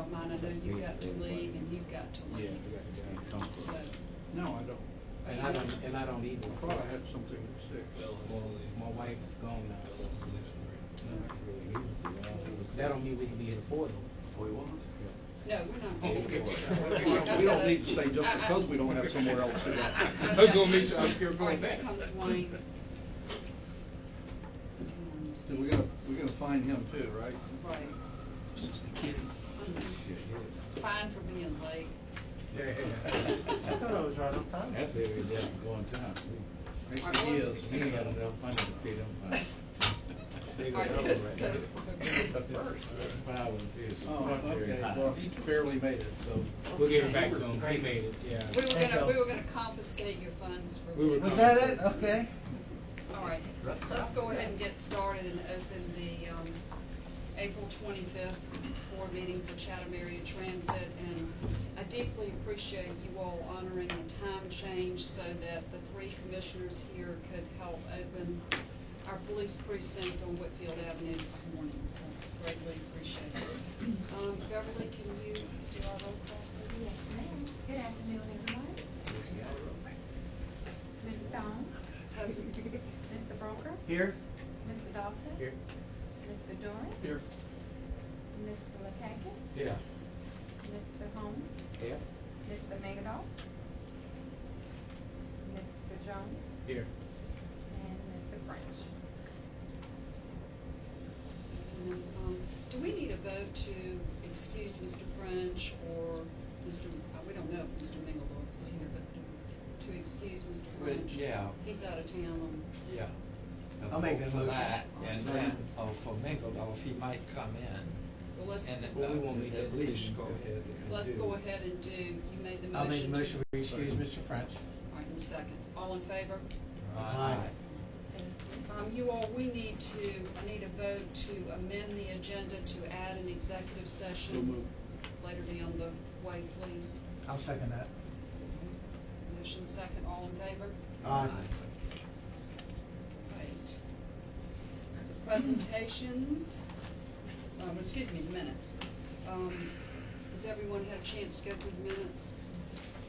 don't mind. I know you've got to leave and you've got to leave. Yeah, we got to go. So, No, I don't. And I don't either. I thought I had something at 6. Well, my wife's gone now, so. That don't mean we can be in the portal. no, we're not. We don't need to stay just because we don't have somewhere else to go. I was gonna make sure you're All going right, here back. comes Wayne. So we're gonna find him too, right? Right. Just a kid. Fine for being late. I thought I was right on time. That's it, we just going time. Maybe All right, he let's- is. He ain't got enough money to pay them fines. They All right, go that's- right. that's- The first, 5 and 5. Oh, okay, well, he barely made it, so. We'll give it back to him. He made it, yeah. We were gonna confiscate your funds for. We were Was that it? Okay. All right, let's go ahead and get started and open the, April 25th board meeting for Chatham Area Transit. And I deeply appreciate you all honoring the time change so that the 3 commissioners here could help open our police precinct on Whitfield Avenue this morning. So it's greatly appreciated. Beverly, can you do our roll call, please? Yes, ma'am. Good afternoon, everybody. Ms. Stone. Present. Mr. Broker. Here? Mr. Dawson. Here. Mr. Dorrance. Here. Mr. Lakakis. Yeah. Mr. Holmes. Yeah. Mr. Megadoff. Mr. Jones. Here. And Mr. French. And, do we need a vote to excuse Mr. French or Mr., we don't know if Mr. Mingledorf is here, but to excuse Mr. French? Yeah. He's out of town. Yeah. I'll make that For motion. that, and then, for Mingledorf, he might come in. Well, let's, And Well, we won't make that at least decision go till- ahead and let's do- go ahead and do, you made the motion. I'll make the motion to- to excuse Mr. French. All right, in a second. All in favor? Aye. Thank you. You all, I need a vote to amend the agenda to add an executive session. So moved. Later down the way, please. I'll second that. Motion second, all in favor? Aye. Right. The presentations, excuse me, the minutes. Has everyone had a chance to go through the minutes?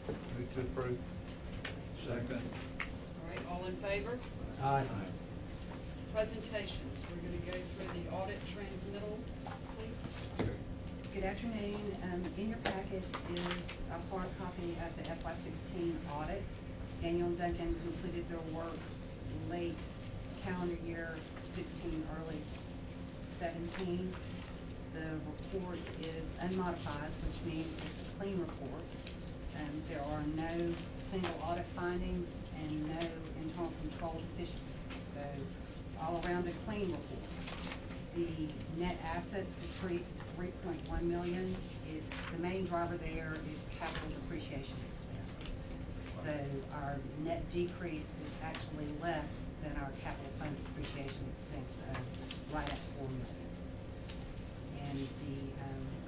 Move to approve. Second. All right, all in favor? Aye. Presentations, we're gonna go through the audit transmittal, please. Good afternoon. In your packet is a hard copy of the FY16 audit. Daniel and Duncan completed their work late calendar year 16, early 17. The report is unmodified, which means it's a clean report. There are no single audit findings and no internal control deficiencies. So all around a clean report. The net assets decreased $3.1 million. The main driver there is capital depreciation expense. So our net decrease is actually less than our capital fund depreciation expense of right at $4 million. And the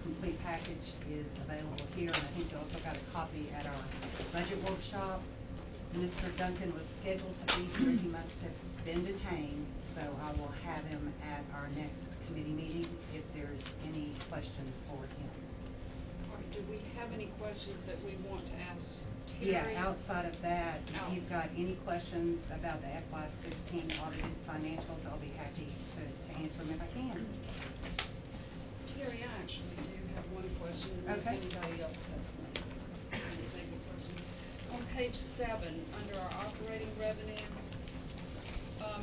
complete package is available here, and I think you also got a copy at our budget workshop. Mr. Duncan was scheduled to be here. He must have been detained, so I will have him at our next committee meeting if there's any questions for him. All right, do we have any questions that we want to ask Yeah, Terry? outside of that, Out. if you've got any questions about the FY16 audited financials, I'll be happy to answer them if I can. Terry, I actually do have one question, unless Okay. anybody else has one. Save the question. On page 7, under our operating revenue,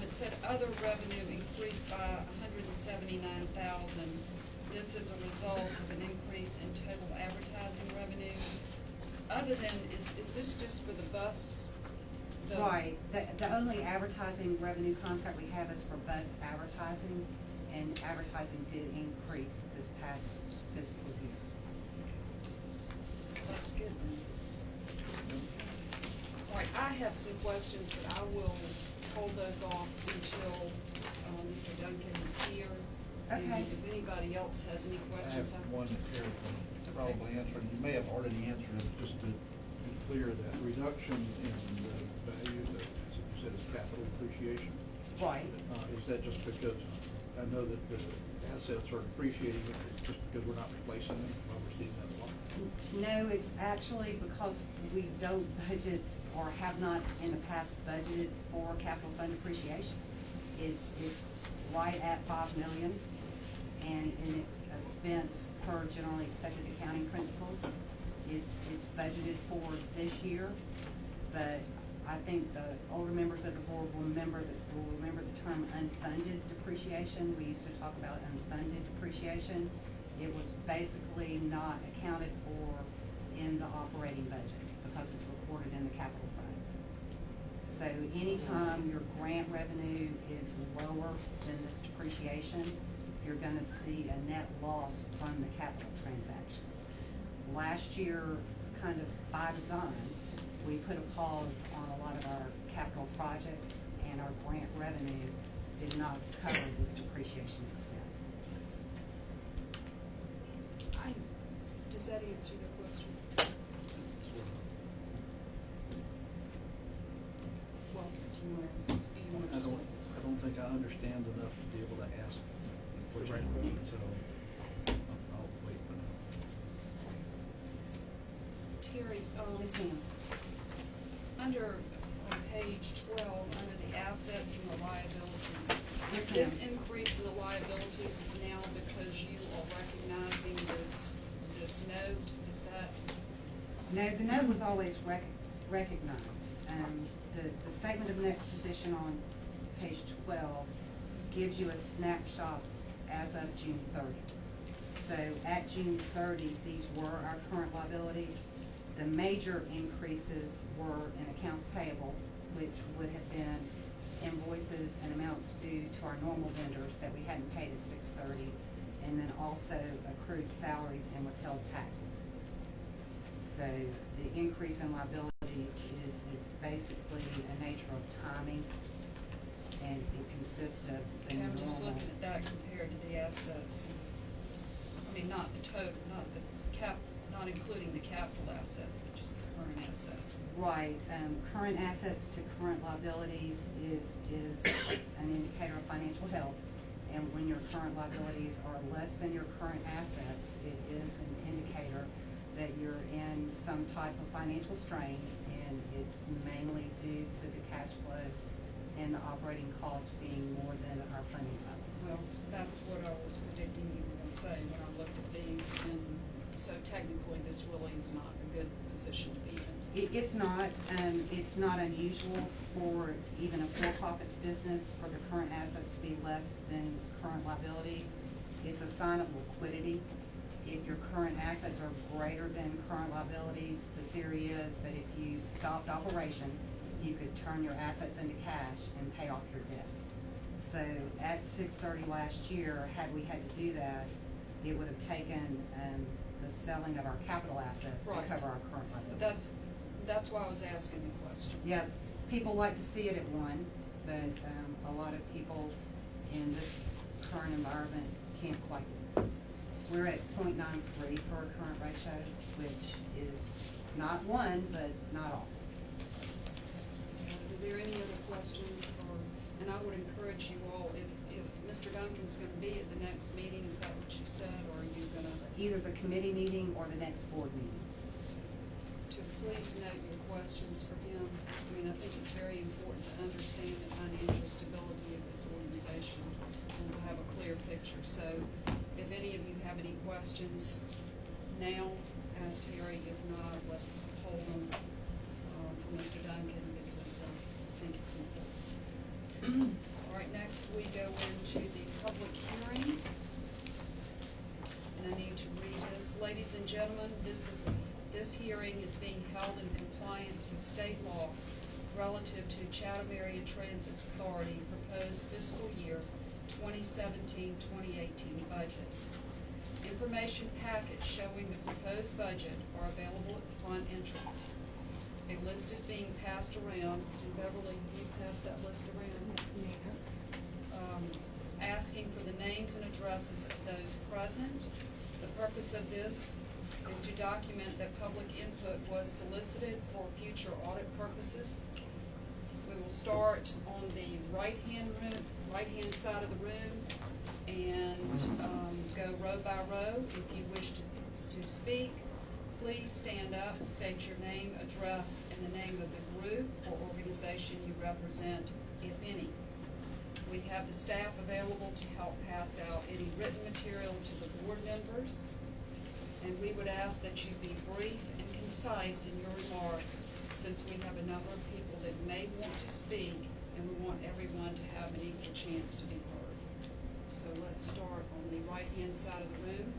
it said other revenue increased by $179,000. This is a result of an increase in total advertising revenue. Other than, is this just for the bus? Right. The only advertising revenue contract we have is for bus advertising, and advertising did increase this past fiscal year. That's good then. All right, I have some questions, but I will hold those off until Mr. Duncan is here. Okay. And if anybody else has any I have questions, one that Terry can probably answer, and you may have already answered it, just to be clear, that reduction in the value that you said is capital depreciation. Right. Is that just because, I know that the assets are depreciating, it's just because we're not replacing them while we're No, it's actually because we don't budget or have not in the past budgeted for capital fund depreciation. It's right at 5 million, and it's expense per generally accepted accounting principles. It's budgeted for this year, but I think the older members of the board will remember the term unfunded depreciation. We used to talk about unfunded depreciation. It was basically not accounted for in the operating budget because it's recorded in the capital fund. So anytime your grant revenue is lower than this depreciation, you're going to see a net loss from the capital transactions. Last year, kind of by design, we put a pause on a lot of our capital projects, and our grant revenue did not cover this depreciation expense. Does that answer your question? Well, do you want to? I don't think I understand enough to be able to ask the question. Right question. So I'll wait for now. Terry, Yes, ma'am. under on page 12, under the assets and the liabilities, Yes, ma'am. this increase in the liabilities is now because you are recognizing this note. Is that? No, the note was always recognized. The statement of net position on page 12 gives you a snapshot as of June 30. So at June 30, these were our current liabilities. The major increases were in accounts payable, which would have been invoices and amounts due to our normal vendors that we hadn't paid at 6/30, and then also accrued salaries and withheld taxes. So the increase in liabilities is basically a nature of timing, and it consists of the Okay, I'm normal. just looking at that compared to the assets. I mean, not the total, not including the capital assets, but just the current assets. Right. Current assets to current liabilities is an indicator of financial health. And when your current liabilities are less than your current assets, it is an indicator that you're in some type of financial strain, and it's mainly due to the cash flow and the operating costs being more than our funding levels. Well, that's what I was predicting you were going to say when I looked at these, and so technically this really is not a good position to be in. It's not unusual for even a for-profits business for the current assets to be less than current liabilities. It's a sign of liquidity. If your current assets are greater than current liabilities, the theory is that if you stopped operation, you could turn your assets into cash and pay off your debt. So at 6/30 last year, had we had to do that, it would have taken the selling of our capital assets Right. to cover our current liabilities. But that's why I was asking the question. Yeah, people like to see it at 1, but a lot of people in this current environment can't quite do it. We're at 0.93 for our current ratio, which is not 1, but not awful. Are there any other questions? And I would encourage you all, if Mr. Duncan's going to be at the next meeting, is that what you said, or are you going to? Either the committee meeting or the next board meeting. To please note your questions for him. I mean, I think it's very important to understand the financial stability of this organization and to have a clear picture. So if any of you have any questions now, ask Terry. If not, let's hold them for Mr. Duncan, because I think it's important. All right, next we go into the public hearing. And I need to read this. Ladies and gentlemen, this hearing is being held in compliance with state law relative to Chatham Area Transit Authority proposed fiscal year 2017-2018 budget. Information packets showing the proposed budget are available at the front entrance. A list is being passed around, and Beverly, you pass that list around? Asking for the names and addresses of those present. The purpose of this is to document that public input was solicited for future audit purposes. We will start on the right-hand side of the room, and go row by row. If you wish to speak, Please stand up, state your name, address, and the name of the group or organization you represent, if any. We have the staff available to help pass out any written material to the board members, and we would ask that you be brief and concise in your remarks, since we have a number of people that may want to speak, and we want everyone to have an equal chance to be heard. So let's start on the right-hand side of the room.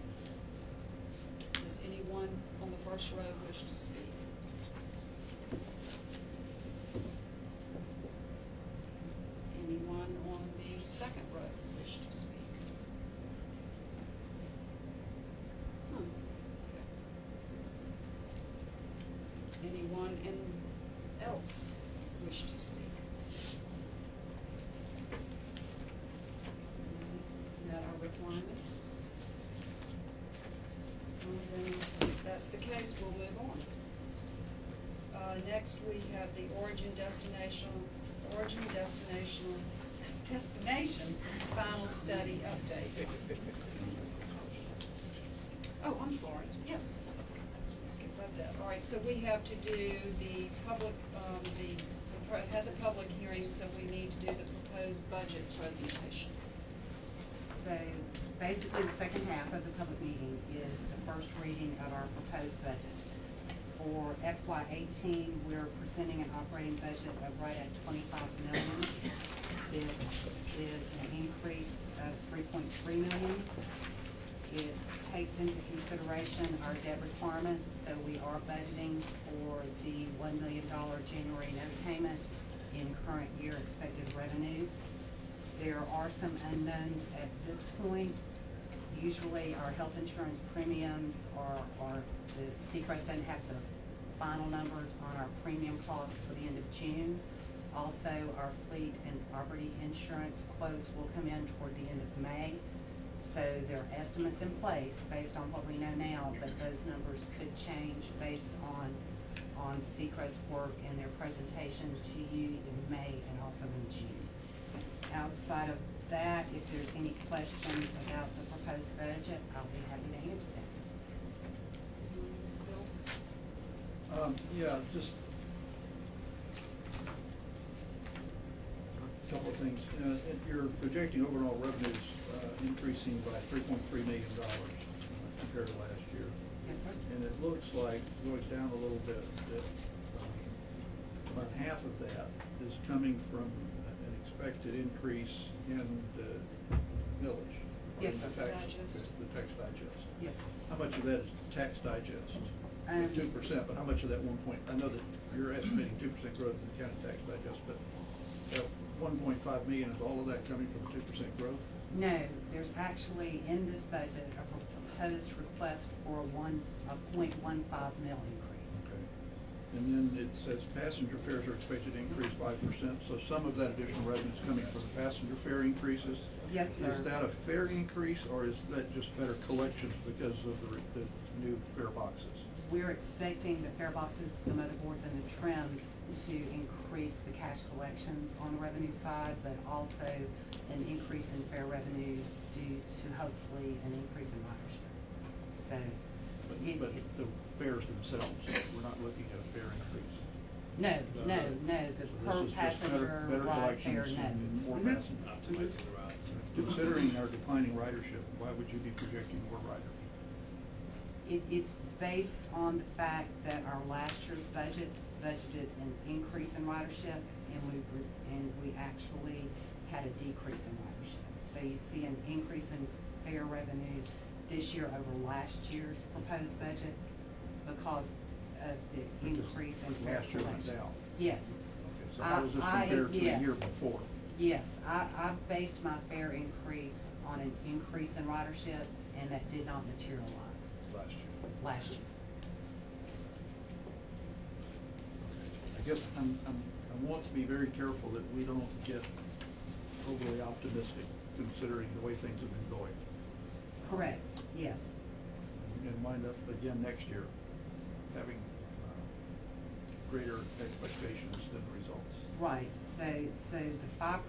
Does anyone on the first row wish to speak? Anyone on the second row wish to speak? Okay. Anyone else wish to speak? Met our requirements? Then if that's the case, we'll move on. Next, we have the destination final study update. Oh, I'm sorry, yes. Skip about that. All right, so we have to do the public, had the public hearing, so we need to do the proposed budget presentation. So basically, the second half of the public meeting is the first reading of our proposed budget. For FY18, we're presenting an operating budget of right at $25 million. It is an increase of $3.3 million. It takes into consideration our debt requirements, so we are budgeting for the $1 million January note payment in current year expected revenue. There are some unknowns at this point. Usually our health insurance premiums are the Seacrest doesn't have the final numbers on our premium costs till the end of June. Also, our fleet and property insurance quotes will come in toward the end of May. So there are estimates in place based on what we know now, but those numbers could change based on Seacrest work and their presentation to you in May and also in June. Outside of that, if there's any questions about the proposed budget, I'll be happy to answer them. Yeah, just a couple of things. You're projecting overall revenues increasing by $3.3 million compared to last year. Yes, sir. And it looks like, going down a little bit, that about half of that is coming from an expected increase in the millage. Yes, sir. The tax digest. Yes. How much of that is tax digest? 2%, but how much of that I know that you're estimating 2% growth in the county tax digest, but that 1.5 million, is all of that coming from 2% growth? No, there's actually in this budget a proposed request for a 0.15 mil increase. Okay. And then it says passenger fares are expected to increase 5%, so some of that additional revenue is coming from the passenger fare increases? Yes, sir. Is that a fare increase, or is that just better collections because of the new fare boxes? We're expecting the fare boxes, the motherboards, and the trims to increase the cash collections on the revenue side, but also an increase in fare revenue due to hopefully an increase in ridership. So, But the fares themselves, we're not looking at a fare increase. no, the So per this is just passenger better ride fare, collections no. and more passengers. Considering our declining ridership, why would you be projecting more riders? It's based on the fact that our last year's budgeted an increase in ridership, and we actually had a decrease in ridership. So you see an increase in fare revenue this year over last year's proposed budget because of the increase in fare Last year went collections. down. Yes. Okay, so how does this compare to the year before? Yes, I based my fare increase on an increase in ridership, and that did not materialize last year. I guess I want to be very careful that we don't get overly optimistic considering the way things have been going. Correct, yes. And wind up again next year having greater expectations than the results. Right, so the 5%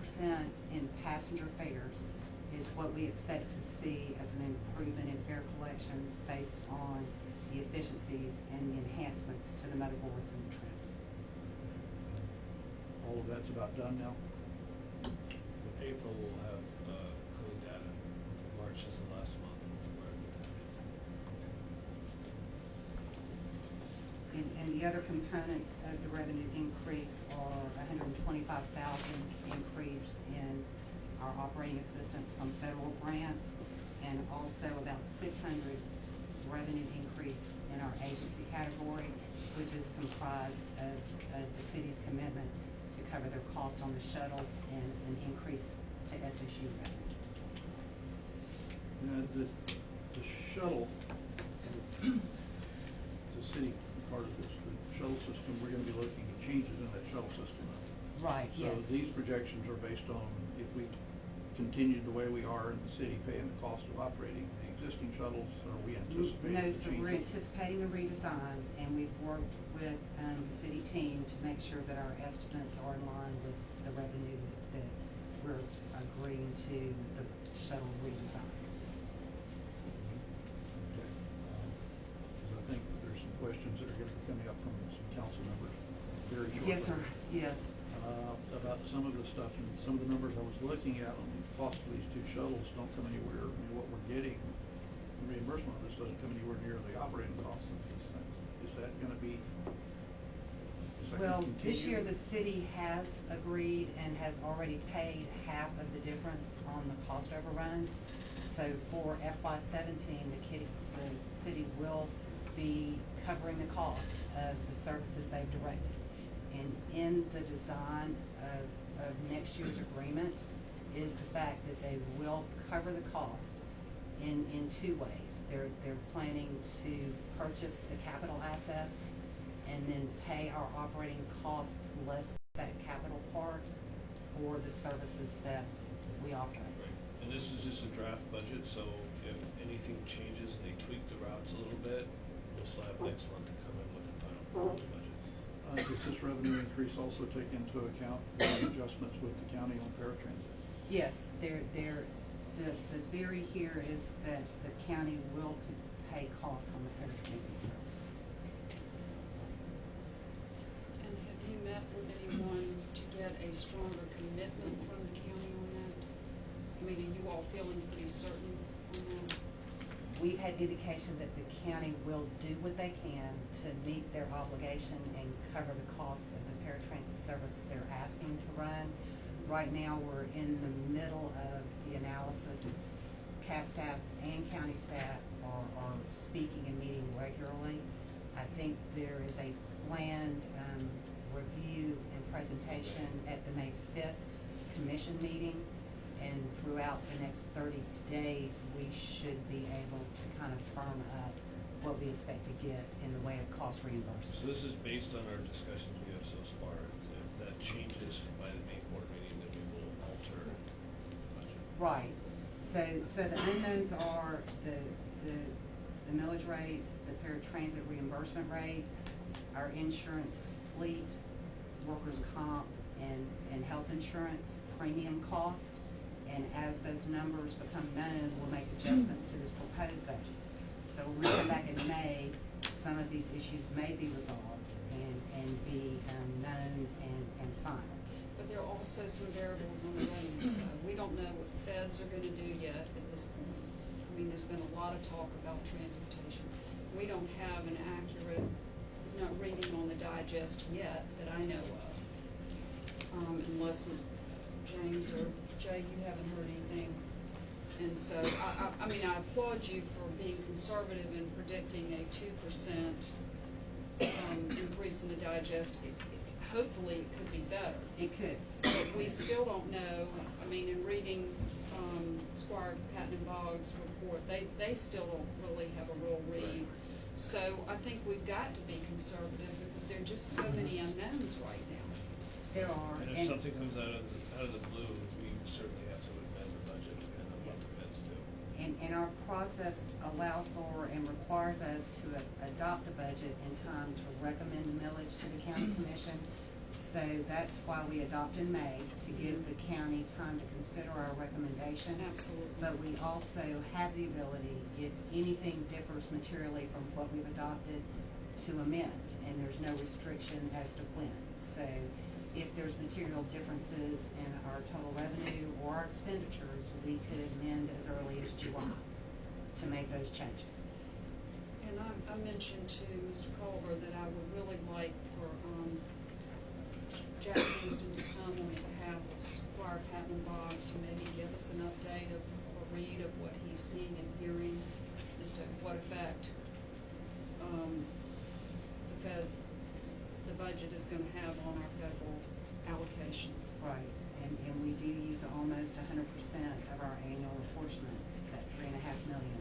in passenger fares is what we expect to see as an improvement in fare collections based on the efficiencies and the enhancements to the motherboards and the trims. All of that's about done now? April will have clean data. March is the last month where the data is. And the other components of the revenue increase are $125,000 increase in our operating assistance from federal grants, and also about $600 revenue increase in our agency category, which is comprised of the city's commitment to cover their cost on the shuttles and an increase to SSU revenue. Now, the shuttle, the city part of this, the shuttle system, we're gonna be looking at changes in that shuttle system. Right, yes. So these projections are based on if we continued the way we are in the city, paying the cost of operating the existing shuttles, or we anticipate No, the so changes? we're anticipating the redesign, and we've worked with the city team to make sure that our estimates are in line with the revenue that we're agreeing to the shuttle redesign. Okay. Because I think there's some questions that are gonna be coming up from some council members very shortly. Yes, sir, yes. About some of the stuff, and some of the numbers I was looking at on the cost of these two shuttles don't come anywhere near what we're getting. The reimbursement of this doesn't come anywhere near the operating costs of these things. Is that gonna be, is that Well, gonna this year continue? the city has agreed and has already paid half of the difference on the cost overruns. So for FY17, the city will be covering the cost of the services they've directed. And in the design of next year's agreement is the fact that they will cover the cost in two ways. They're planning to purchase the capital assets and then pay our operating costs less that capital part for the services that we offer. Right. And this is just a draft budget, so if anything changes and they tweak the routes a little bit, we'll still have next month to come in with the final proposed budget. Does this revenue increase also take into account the adjustments with the county on paratransit? Yes, the theory here is that the county will pay costs on the paratransit service. And have you met with anyone to get a stronger commitment from the county on that? I mean, are you all feeling pretty certain on that? We've had indication that the county will do what they can to meet their obligation and cover the cost of the paratransit service they're asking to run. Right now, we're in the middle of the analysis. CAT staff and county staff are speaking and meeting regularly. I think there is a planned review and presentation at the May 5th commission meeting. And throughout the next 30 days, we should be able to kind of firm up what we expect to get in the way of cost reimbursement. So this is based on our discussions we have so far. If that changes by the May board meeting, then we will alter the budget. Right. So the unknowns are the millage rate, the paratransit reimbursement rate, our insurance fleet, workers' comp, and health insurance premium cost. And as those numbers become known, we'll make adjustments to this proposed budget. So when we come back in May, some of these issues may be resolved and be known and final. But there are also some variables on the revenue side. We don't know what the feds are gonna do yet at this point. I mean, there's been a lot of talk about transportation. We don't have an accurate, reading on the digest yet that I know of. Unless James or Jay, you haven't heard anything. And so, I mean, I applaud you for being conservative and predicting a 2% increase in the digest. Hopefully, it could be better. It could. But we still don't know. I mean, in reading Squire Patton and Boggs' report, they still don't really have a real read. Right. So I think we've got to be conservative because there are just so many unknowns right now. There are. And if something comes out of the blue, we certainly have to amend the budget depending on what the feds do. And our process allows for and requires us to adopt a budget in time to recommend the millage to the county commission So that's why we adopt in May, to give the county time to consider our recommendation. Absolutely. But we also have the ability, if anything differs materially from what we've adopted, to amend, and there's no restriction as to when. So if there's material differences in our total revenue or our expenditures, we could amend as early as July to make those changes. And I mentioned to Mr. Culver that I would really like for Jack Kingston to come on behalf of Squire Patton Boggs to maybe give us an update of a read of what he's seeing and hearing as to what effect the budget is going to have on our federal allocations. Right, and we do use almost 100% of our annual apportionment, that $3.5 million,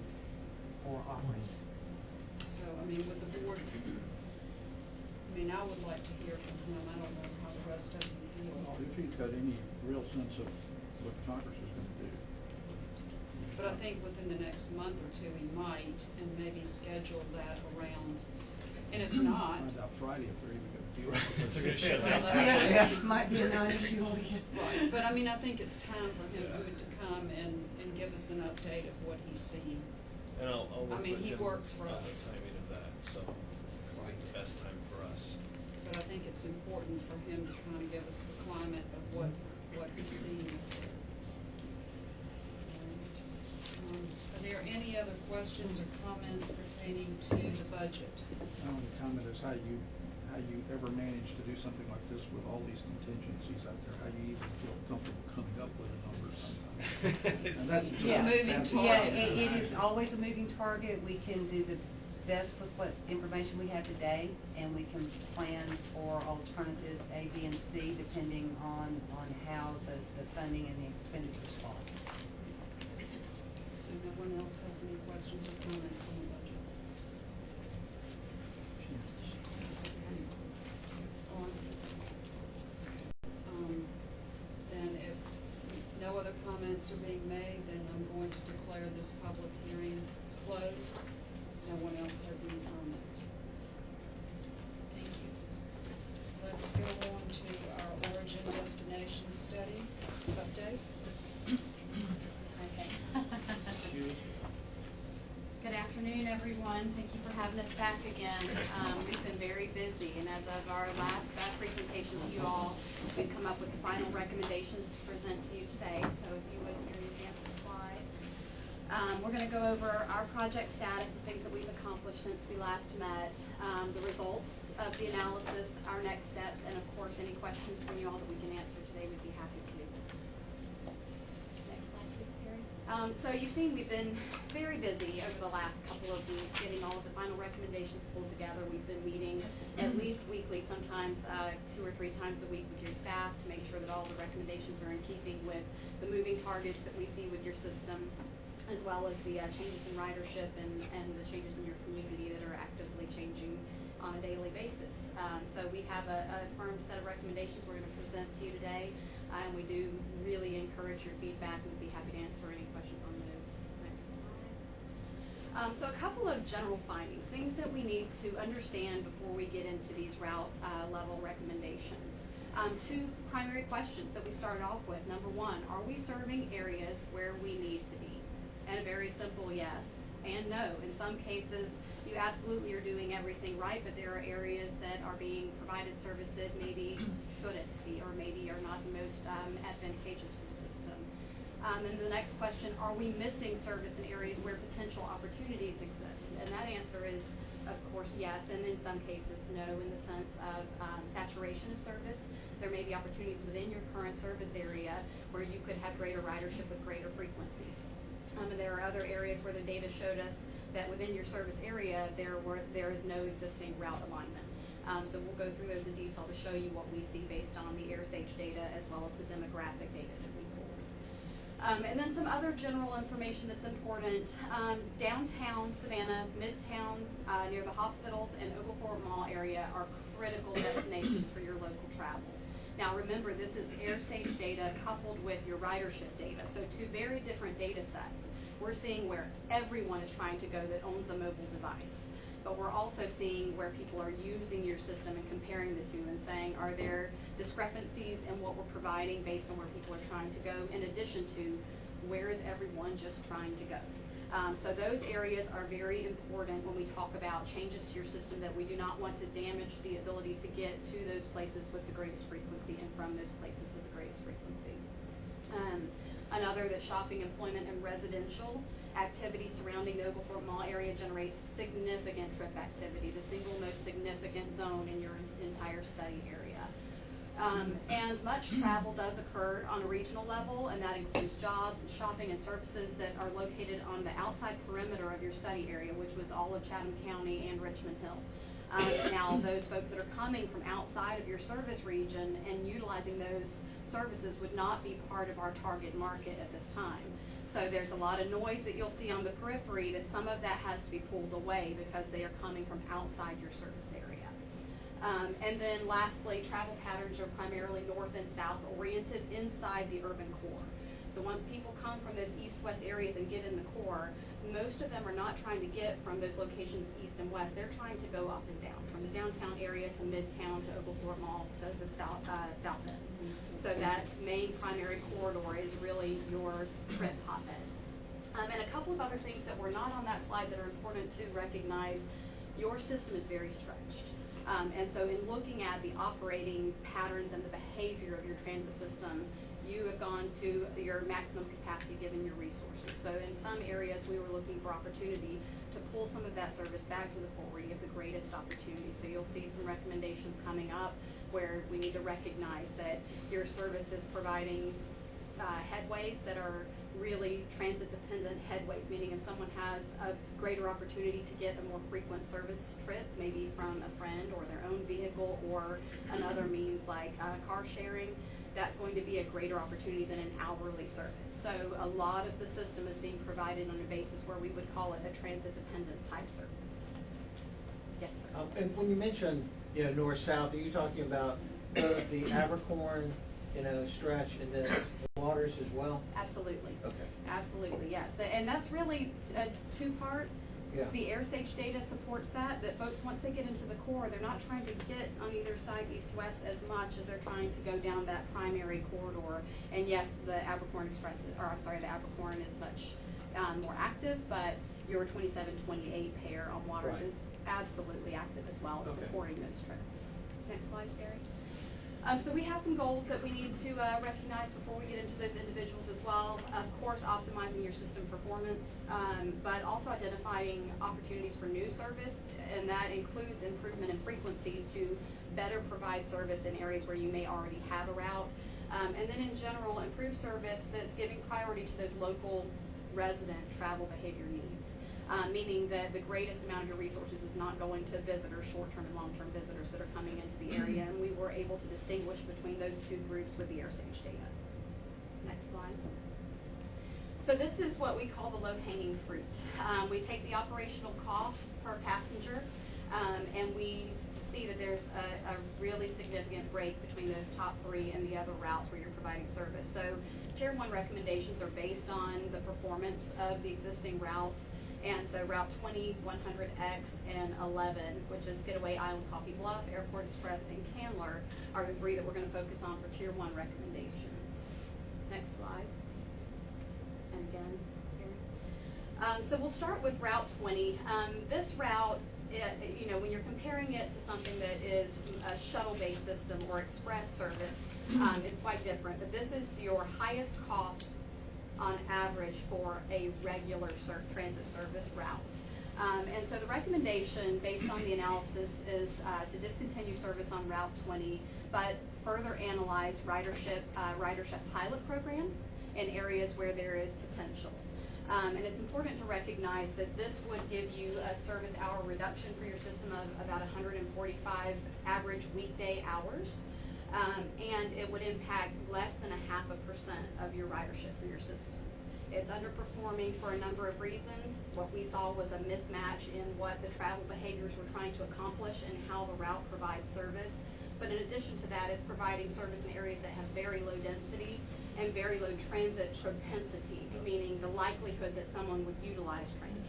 for operating assistance. So, I mean, with the board, I would like to hear from him. I don't know how the rest of you feel. If he's got any real sense of what Congress is going to do. But I think within the next month or two, he might, and maybe schedule that around, and if not. Find out Friday if they're even going to do it. It's a good shit. Well, that's true. Yeah, might be a non-issue altogether. Right, but I think it's time for him to come and give us an update of what he's seeing. And I'll work with he him works for on the us. timing of that, so Right. the best time for us. But I think it's important for him to kind of give us the climate of what he's seeing up there. And, are there any other questions or comments pertaining to the budget? My only comment is how you ever manage to do something like this with all these contingencies out there, how you even feel comfortable coming up with a number sometimes. And that's just Yeah, moving yeah, target. it is always a moving target. We can do the best with what information we have today, and we can plan for alternatives A, B, and C depending on how the funding and the expenditures fall. So no one else has any questions or comments on the budget? Then if no other comments are being made, then I'm going to declare this public hearing closed. No one else has any comments. Thank you. Let's go on to our origin destination study update. Okay. Good afternoon, everyone. Thank you for having us back again. We've been very busy, and as of our last presentation to you all, we've come up with the final recommendations to present to you today. So if you would here, you advance the slide. We're going to go over our project status, the things that we've accomplished since we last met, the results of the analysis, our next steps, and of course, any questions from you all that we can answer today, we'd be happy to. Next slide, please, Terry. So you've seen we've been very busy over the last couple of weeks getting all of the final recommendations pulled together. We've been meeting at least weekly, sometimes 2 or 3 times a week with your staff to make sure that all the recommendations are in keeping with the moving targets that we see with your system, as well as the changes in ridership and the changes in your community that are actively changing on a daily basis. So we have a firm set of recommendations we're going to present to you today, and we do really encourage your feedback. We'd be happy to answer any questions on those. Next slide. So a couple of general findings, things that we need to understand before we get into these route level recommendations. 2 primary questions that we started off with. Number 1, are we serving areas where we need to be? And a very simple yes and no. In some cases, you absolutely are doing everything right, but there are areas that are being provided service that maybe shouldn't be, or maybe are not the most advantageous for the system. And the next question, are we missing service in areas where potential opportunities exist? And that answer is, of course, yes, and in some cases, no, in the sense of saturation of service. There may be opportunities within your current service area where you could have greater ridership with greater frequency. And there are other areas where the data showed us that within your service area, there is no existing route alignment. So we'll go through those in detail to show you what we see based on the AirSage data as well as the demographic data that we pulled. And then some other general information that's important. Downtown Savannah, Midtown, near the hospitals, and Oglethorpe Mall area are critical destinations for your local travel. Now remember, this is AirSage data coupled with your ridership data, so 2 very different data sets. We're seeing where everyone is trying to go that owns a mobile device. but we're also seeing where people are using your system and comparing the two and saying, are there discrepancies in what we're providing based on where people are trying to go, in addition to where is everyone just trying to go. So those areas are very important when we talk about changes to your system, that we do not want to damage the ability to get to those places with the greatest frequency and from those places with the greatest frequency. Another, that shopping, employment, and residential activity surrounding the Oglethorpe Mall area generates significant trip activity, the single most significant zone in your entire study area. And much travel does occur on a regional level, and that includes jobs and shopping and services that are located on the outside perimeter of your study area, which was all of Chatham County and Richmond Hill. Now, those folks that are coming from outside of your service region and utilizing those services would not be part of our target market at this time. So there's a lot of noise that you'll see on the periphery, that some of that has to be pulled away because they are coming from outside your service area. And then lastly, travel patterns are primarily north and south oriented inside the urban core. So once people come from those east-west areas and get in the core, most of them are not trying to get from those locations east and west. They're trying to go up and down, from the downtown area to Midtown to Oglethorpe Mall to the south end. So that main primary corridor is really your trip hotbed. And a couple of other things that were not on that slide that are important to recognize: your system is very stretched. And so in looking at the operating patterns and the behavior of your transit system, you have gone to your maximum capacity given your resources. So in some areas, we were looking for opportunity to pull some of that service back to the core where you have the greatest opportunity. So you'll see some recommendations coming up where we need to recognize that your service is providing headways that are really transit-dependent headways, meaning if someone has a greater opportunity to get a more frequent service trip, maybe from a friend or their own vehicle or another means like car sharing, that's going to be a greater opportunity than an hourly service. So a lot of the system is being provided on a basis where we would call it a transit-dependent type service. Yes, sir. And when you mention, north-south, are you talking about both the Abercorn, stretch and the waters as well? Absolutely. Okay. Absolutely, yes. And that's really a two-part. Yeah. The AirSage data supports that folks, once they get into the core, they're not trying to get on either side, east-west, as much as they're trying to go down that primary corridor. And yes, the Abercorn the Abercorn is much more active, but your 27-28 pair on waters Right. is absolutely active as well, Okay. supporting those trips. Next slide, Terry. So we have some goals that we need to recognize before we get into those individuals as well. Of course, optimizing your system performance, but also identifying opportunities for new service, and that includes improvement in frequency to better provide service in areas where you may already have a route. And then in general, improve service that's giving priority to those local resident travel behavior needs. Meaning that the greatest amount of your resources is not going to visitors, short-term and long-term visitors that are coming into the area, and we were able to distinguish between those two groups with the AirSage data. Next slide. So this is what we call the low-hanging fruit. We take the operational cost per passenger, and we see that there's a really significant break between those top three and the other routes where you're providing service. So Tier 1 recommendations are based on the performance of the existing routes. And so Route 20, 100X, and 11, which is Skidaway, Island, Coffee Bluff, Airport Express, and Candler, are the three that we're going to focus on for Tier 1 recommendations. Next slide. And again, here. So we'll start with Route 20. This route, when you're comparing it to something that is a shuttle-based system or express service, it's quite different. But this is your highest cost on average for a regular transit service route. And so the recommendation based on the analysis is to discontinue service on Route 20, but further analyze ridership pilot program in areas where there is potential. And it's important to recognize that this would give you a service hour reduction for your system of about 145 average weekday hours. And it would impact less than 0.5% of your ridership for your system. It's underperforming for a number of reasons. What we saw was a mismatch in what the travel behaviors were trying to accomplish and how the route provides service. But in addition to that, it's providing service in areas that have very low density, and very low transit propensity, meaning the likelihood that someone would utilize transit.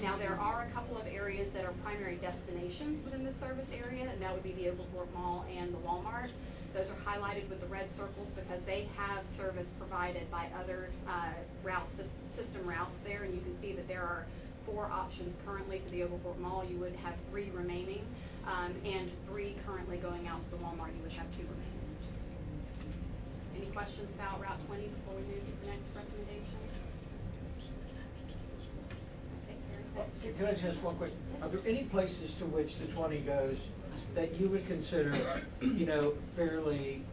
Now there are a couple of areas that are primary destinations within the service area, and that would be the Oglethorpe Mall and the Walmart. Those are highlighted with the red circles because they have service provided by other system routes there, and you can see that there are 4 options currently to the Oglethorpe Mall. You would have 3 remaining, and 3 currently going out to the Walmart. You would have 2 remaining. Any questions about Route 20 before we move to the next recommendation? Okay, Gary. Can I just ask one question? Are there any places to which the 20 goes that you would consider, fairly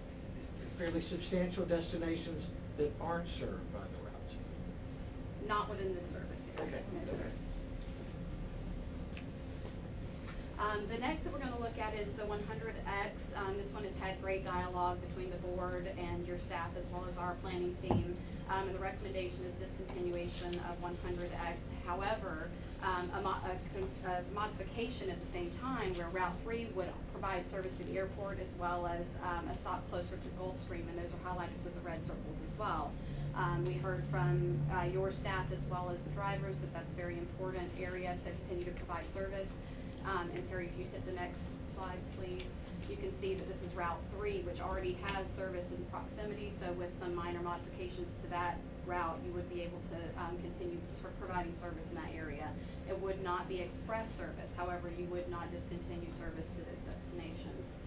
substantial destinations that aren't served by the routes? Not within this service area. Okay. No, sir. The next that we're going to look at is the 100X. This one has had great dialogue between the board and your staff as well as our planning team. And the recommendation is discontinuation of 100X. However, a modification at the same time where Route 3 would provide service to the airport as well as a stop closer to Gulfstream, and those are highlighted with the red circles as well. We heard from your staff as well as the drivers that that's a very important area to continue to provide service. And Terry, if you hit the next slide, please. You can see that this is Route 3, which already has service in proximity, so with some minor modifications to that route, you would be able to continue providing service in that area. It would not be express service, however, you would not discontinue service to those destinations.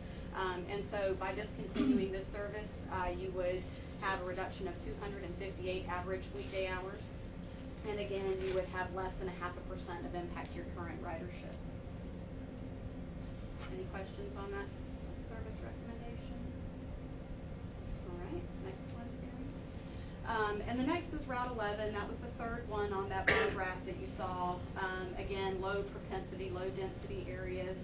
And so by discontinuing this service, you would have a reduction of 258 average weekday hours, and again, you would have less than 0.5% of impact to your current ridership. Any questions on that service recommendation? All right, next one, Terry. And the next is Route 11. That was the third one on that bar graph that you saw. Again, low propensity, low density areas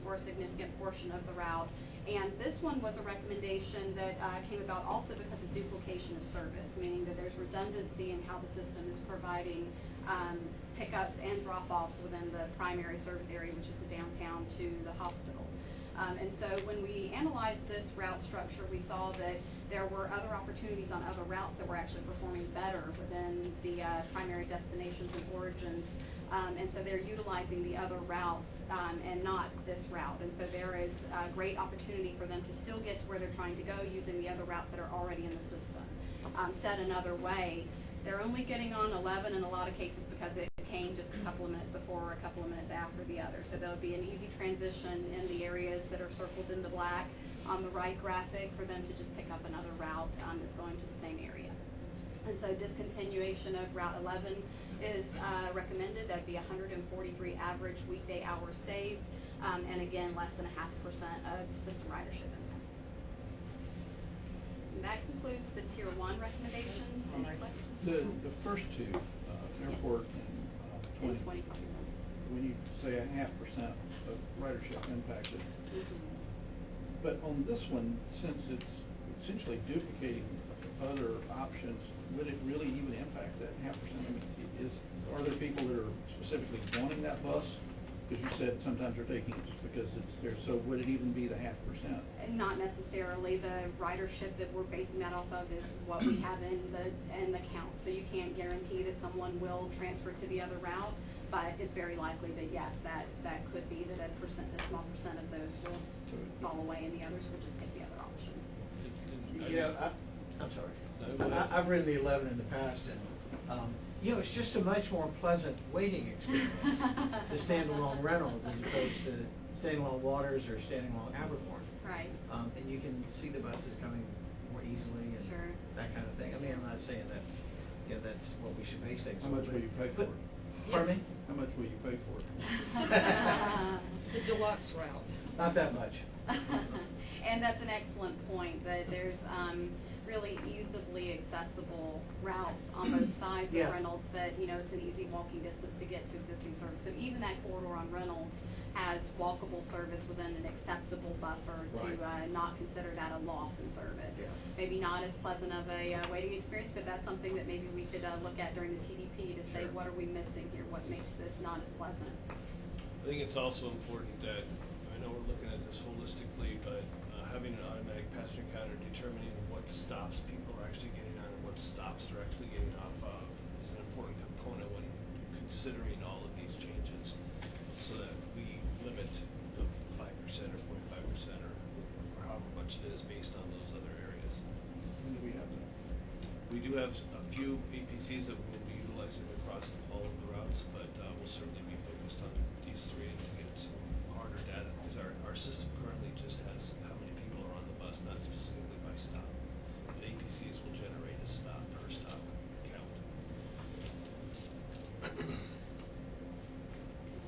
for a significant portion of the route. And this one was a recommendation that came about also because of duplication of service, meaning that there's redundancy in how the system is providing pickups and drop-offs within the primary service area, which is the downtown to the hospital. And so when we analyzed this route structure, we saw that there were other opportunities on other routes that were actually performing better within the primary destinations and origins. And so they're utilizing the other routes and not this route. And so there is a great opportunity for them to still get to where they're trying to go using the other routes that are already in the system. Said another way, they're only getting on 11 in a lot of cases because it came just a couple of minutes before or a couple of minutes after the other. So there'll be an easy transition in the areas that are circled in the black on the right graphic for them to just pick up another route that's going to the same area. And so discontinuation of Route 11 is recommended. That'd be 143 average weekday hours saved, and again, less than 0.5% of system ridership impact. And that concludes the Tier 1 recommendations. Any questions? The first two, airport and 20, when you say 0.5% of ridership impacted, but on this one, since it's essentially duplicating other options, would it really even impact that 0.5%? I mean, are there people that are specifically wanting that bus? Because you said sometimes they're taking it just because it's there. So would it even be the 0.5%? Not necessarily. The ridership that we're basing that off of is what we have in the count. So you can't guarantee that someone will transfer to the other route, but it's very likely that yes, that could be that a small percent of those will fall away, and the others will just take the other option. I'm sorry. I've ridden the 11 in the past, and it's just a much more pleasant waiting experience to stand along Reynolds as opposed to standing along Waters or standing along Abercorn. Right. And you can see the buses coming more easily and sure. That kind of thing. I mean, I'm not saying that's what we should base things on. How much will you pay for it? Pardon me? How much will you pay for it? The deluxe route. Not that much. And that's an excellent point, that there's really easily accessible routes on both sides of Reynolds that, it's an easy walking distance to get to existing service. So even that corridor on Reynolds has walkable service within an acceptable buffer to not consider that a loss in service. Yeah. Maybe not as pleasant of a waiting experience, but that's something that maybe we could look at during the TDP to say, what are we missing here? What makes this not as pleasant? I think it's also important that, I know we're looking at this holistically, but having an automatic passenger counter, determining what stops people are actually getting on and what stops they're actually getting off of is an important component when considering all of these changes, so that we limit the 5% or 0.5% or however much it is based on those other areas. When do we have that? We do have a few APCs that we'll be utilizing across all of the routes, but we'll certainly be focused on these three to get some harder data, because our system currently just has how many people are on the bus, not specifically by stop. But APCs will generate a stop per stop count.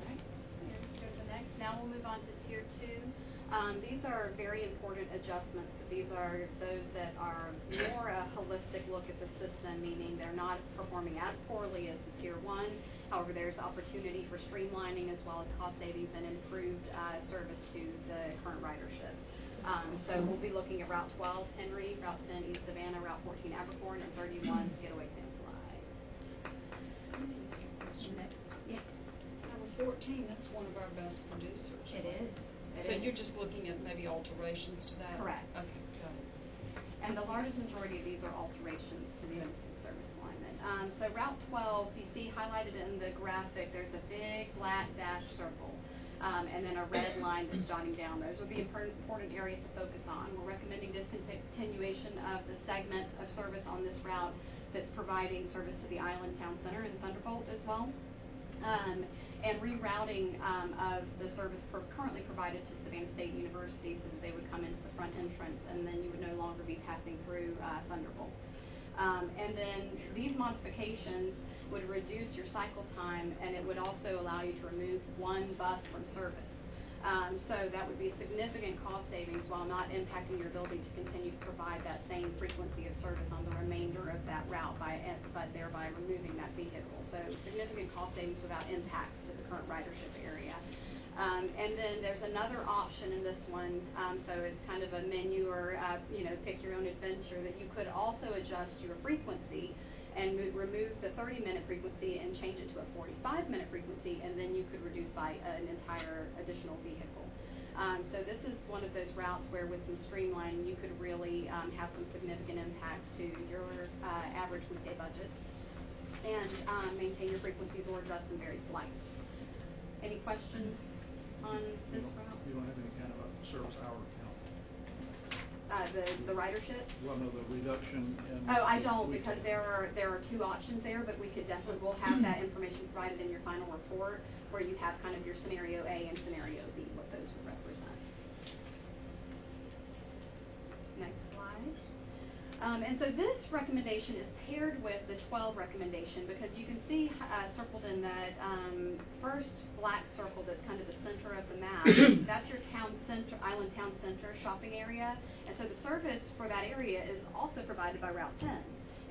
Alright, here we go to the next. Now we'll move on to Tier 2. These are very important adjustments, but these are those that are more a holistic look at the system, meaning they're not performing as poorly as the Tier 1. However, there's opportunity for streamlining as well as cost savings and improved service to the current ridership. So we'll be looking at Route 12 Henry, Route 10 East Savannah, Route 14 Abercorn, and 31 Skidaway Sandfly. Next. Yes. Number 14, that's one of our best producers. It right? is. So you're just looking at maybe alterations to that? Correct. Okay, got it. And the largest majority of these are alterations to the existing service alignment. So Route 12, you see highlighted in the graphic, there's a big black dashed circle, and then a red line that's jotting down. Those are the important areas to focus on. We're recommending discontinuation of the segment of service on this route that's providing service to the Island Town Center and Thunderbolt as well. And rerouting of the service currently provided to Savannah State University so that they would come into the front entrance, and then you would no longer be passing through Thunderbolt. And then these modifications would reduce your cycle time, and it would also allow you to remove one bus from service. So that would be a significant cost savings while not impacting your ability to continue to provide that same frequency of service on the remainder of that route, but thereby removing that vehicle. So significant cost savings without impacts to the current ridership area. And then there's another option in this one, so it's kind of a menu or pick your own adventure, that you could also adjust your frequency and remove the 30-minute frequency and change it to a 45-minute frequency, and then you could reduce by an entire additional vehicle. So this is one of those routes where with some streamlining you could really have some significant impacts to your average weekday budget and maintain your frequencies or adjust them very slightly. Any questions on this route? You don't have any kind of a service hour count? The ridership? Well, no, the reduction in... Oh, I don't, because there are two options there, but we'll have that information provided in your final report, where you have kind of your scenario A and scenario B, what those would represent. Next slide. And so this recommendation is paired with the 12 recommendation, because you can see circled in that first black circle that's kind of the center of the map, that's your town center, Island Town Center shopping area. And so the service for that area is also provided by Route 10.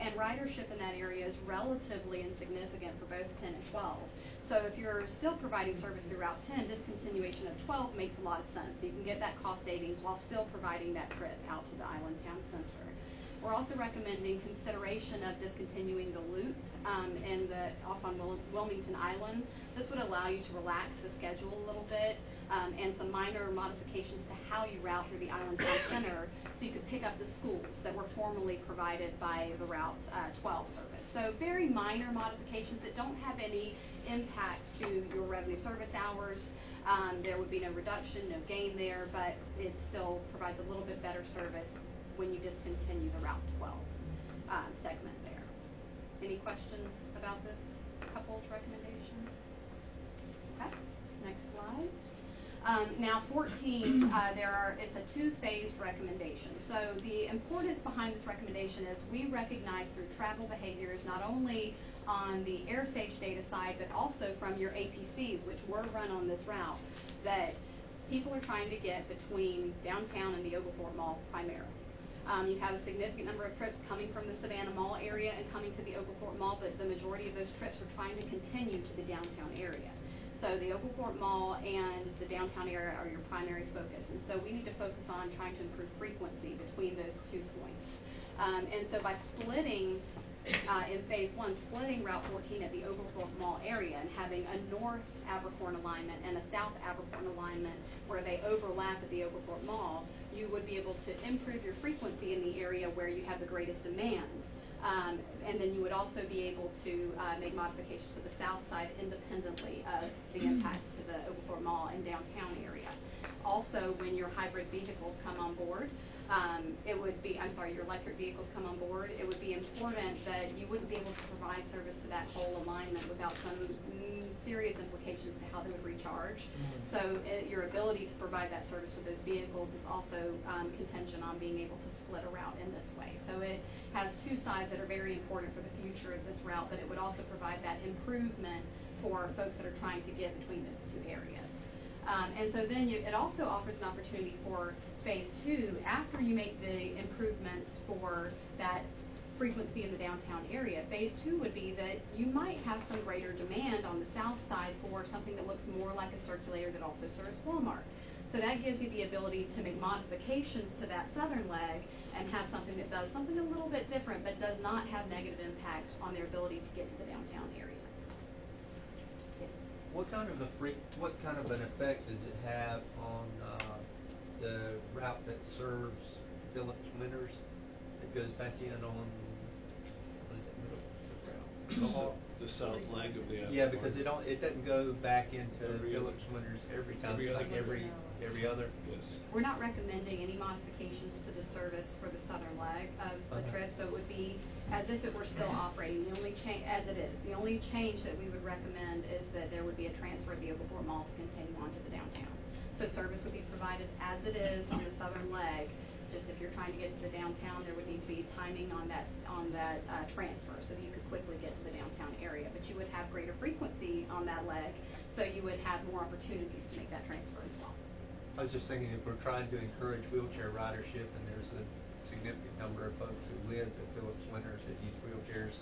And ridership in that area is relatively insignificant for both 10 and 12. So if you're still providing service through Route 10, discontinuation of 12 makes a lot of sense. So you can get that cost savings while still providing that trip out to the Island Town Center. We're also recommending consideration of discontinuing the loop off on Wilmington Island. This would allow you to relax the schedule a little bit, and some minor modifications to how you route through the Island Town Center, so you could pick up the schools that were formerly provided by the Route 12 service. So very minor modifications that don't have any impacts to your revenue service hours. There would be no reduction, no gain there, but it still provides a little bit better service when you discontinue the Route 12 segment there. Any questions about this coupled recommendation? Okay, next slide. Now 14, it's a two-phased recommendation. So the importance behind this recommendation is we recognize through travel behaviors, not only on the AirSage data side, but also from your APCs, which were run on this route, that people are trying to get between downtown and the Oglethorpe Mall primarily. You have a significant number of trips coming from the Savannah Mall area and coming to the Oglethorpe Mall, but the majority of those trips are trying to continue to the downtown area. So the Oglethorpe Mall and the downtown area are your primary focus, and so we need to focus on trying to improve frequency between those 2 points. And so by splitting in phase one, splitting Route 14 at the Overport Mall area and having a north Abercorn alignment and a south Abercorn alignment where they overlap at the Overport Mall, you would be able to improve your frequency in the area where you have the greatest demand. And then you would also be able to make modifications to the south side independently of the impacts to the Overport Mall and downtown area. Also, when your hybrid vehicles come on board, your electric vehicles come on board, it would be important that you wouldn't be able to provide service to that whole alignment without some serious implications to how they would recharge. So your ability to provide that service with those vehicles is also contingent on being able to split a route in this way. So it has two sides that are very important for the future of this route, but it would also provide that improvement for folks that are trying to get between those two areas. And so then it also offers an opportunity for phase two, after you make the improvements for that frequency in the downtown area. Phase two would be that you might have some greater demand on the south side for something that looks more like a circulator that also serves Walmart. So that gives you the ability to make modifications to that southern leg and have something that does something a little bit different but does not have negative impacts on their ability to get to the downtown area. Yes. What kind of an effect does it have on the route that serves Phillips Winters that goes back in on what is that middle route? The south leg of the Yeah, because it doesn't go back into Every Phillips Winters every time. Every It's other. like every other. Yes. We're not recommending any modifications to the service for the southern leg of the trip, so it would be as if it were still operating. The only change, as it is, the only change that we would recommend is that there would be a transfer of the Overport Mall to continue on to the downtown. So service would be provided as it is on the southern leg. Just if you're trying to get to the downtown, there would need to be timing on that transfer so that you could quickly get to the downtown area. But you would have greater frequency on that leg, so you would have more opportunities to make that transfer as well. I was just thinking, if we're trying to encourage wheelchair ridership, and there's a significant number of folks who live at Phillips Winters that use wheelchairs,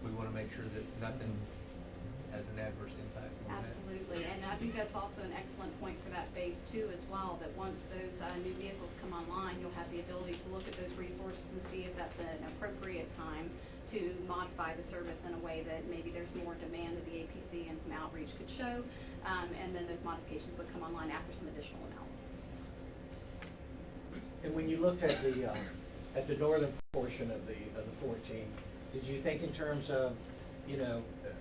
we want to make sure that nothing has an adverse impact on Absolutely, and I think that's also an excellent point for that phase two as well, that once those new vehicles come online, you'll have the ability to look at those resources and see if that's an appropriate time to modify the service in a way that maybe there's more demand that the APC and some outreach could show, and then those modifications would come online after some additional analysis. And when you looked at the northern portion of the 14, did you think in terms of,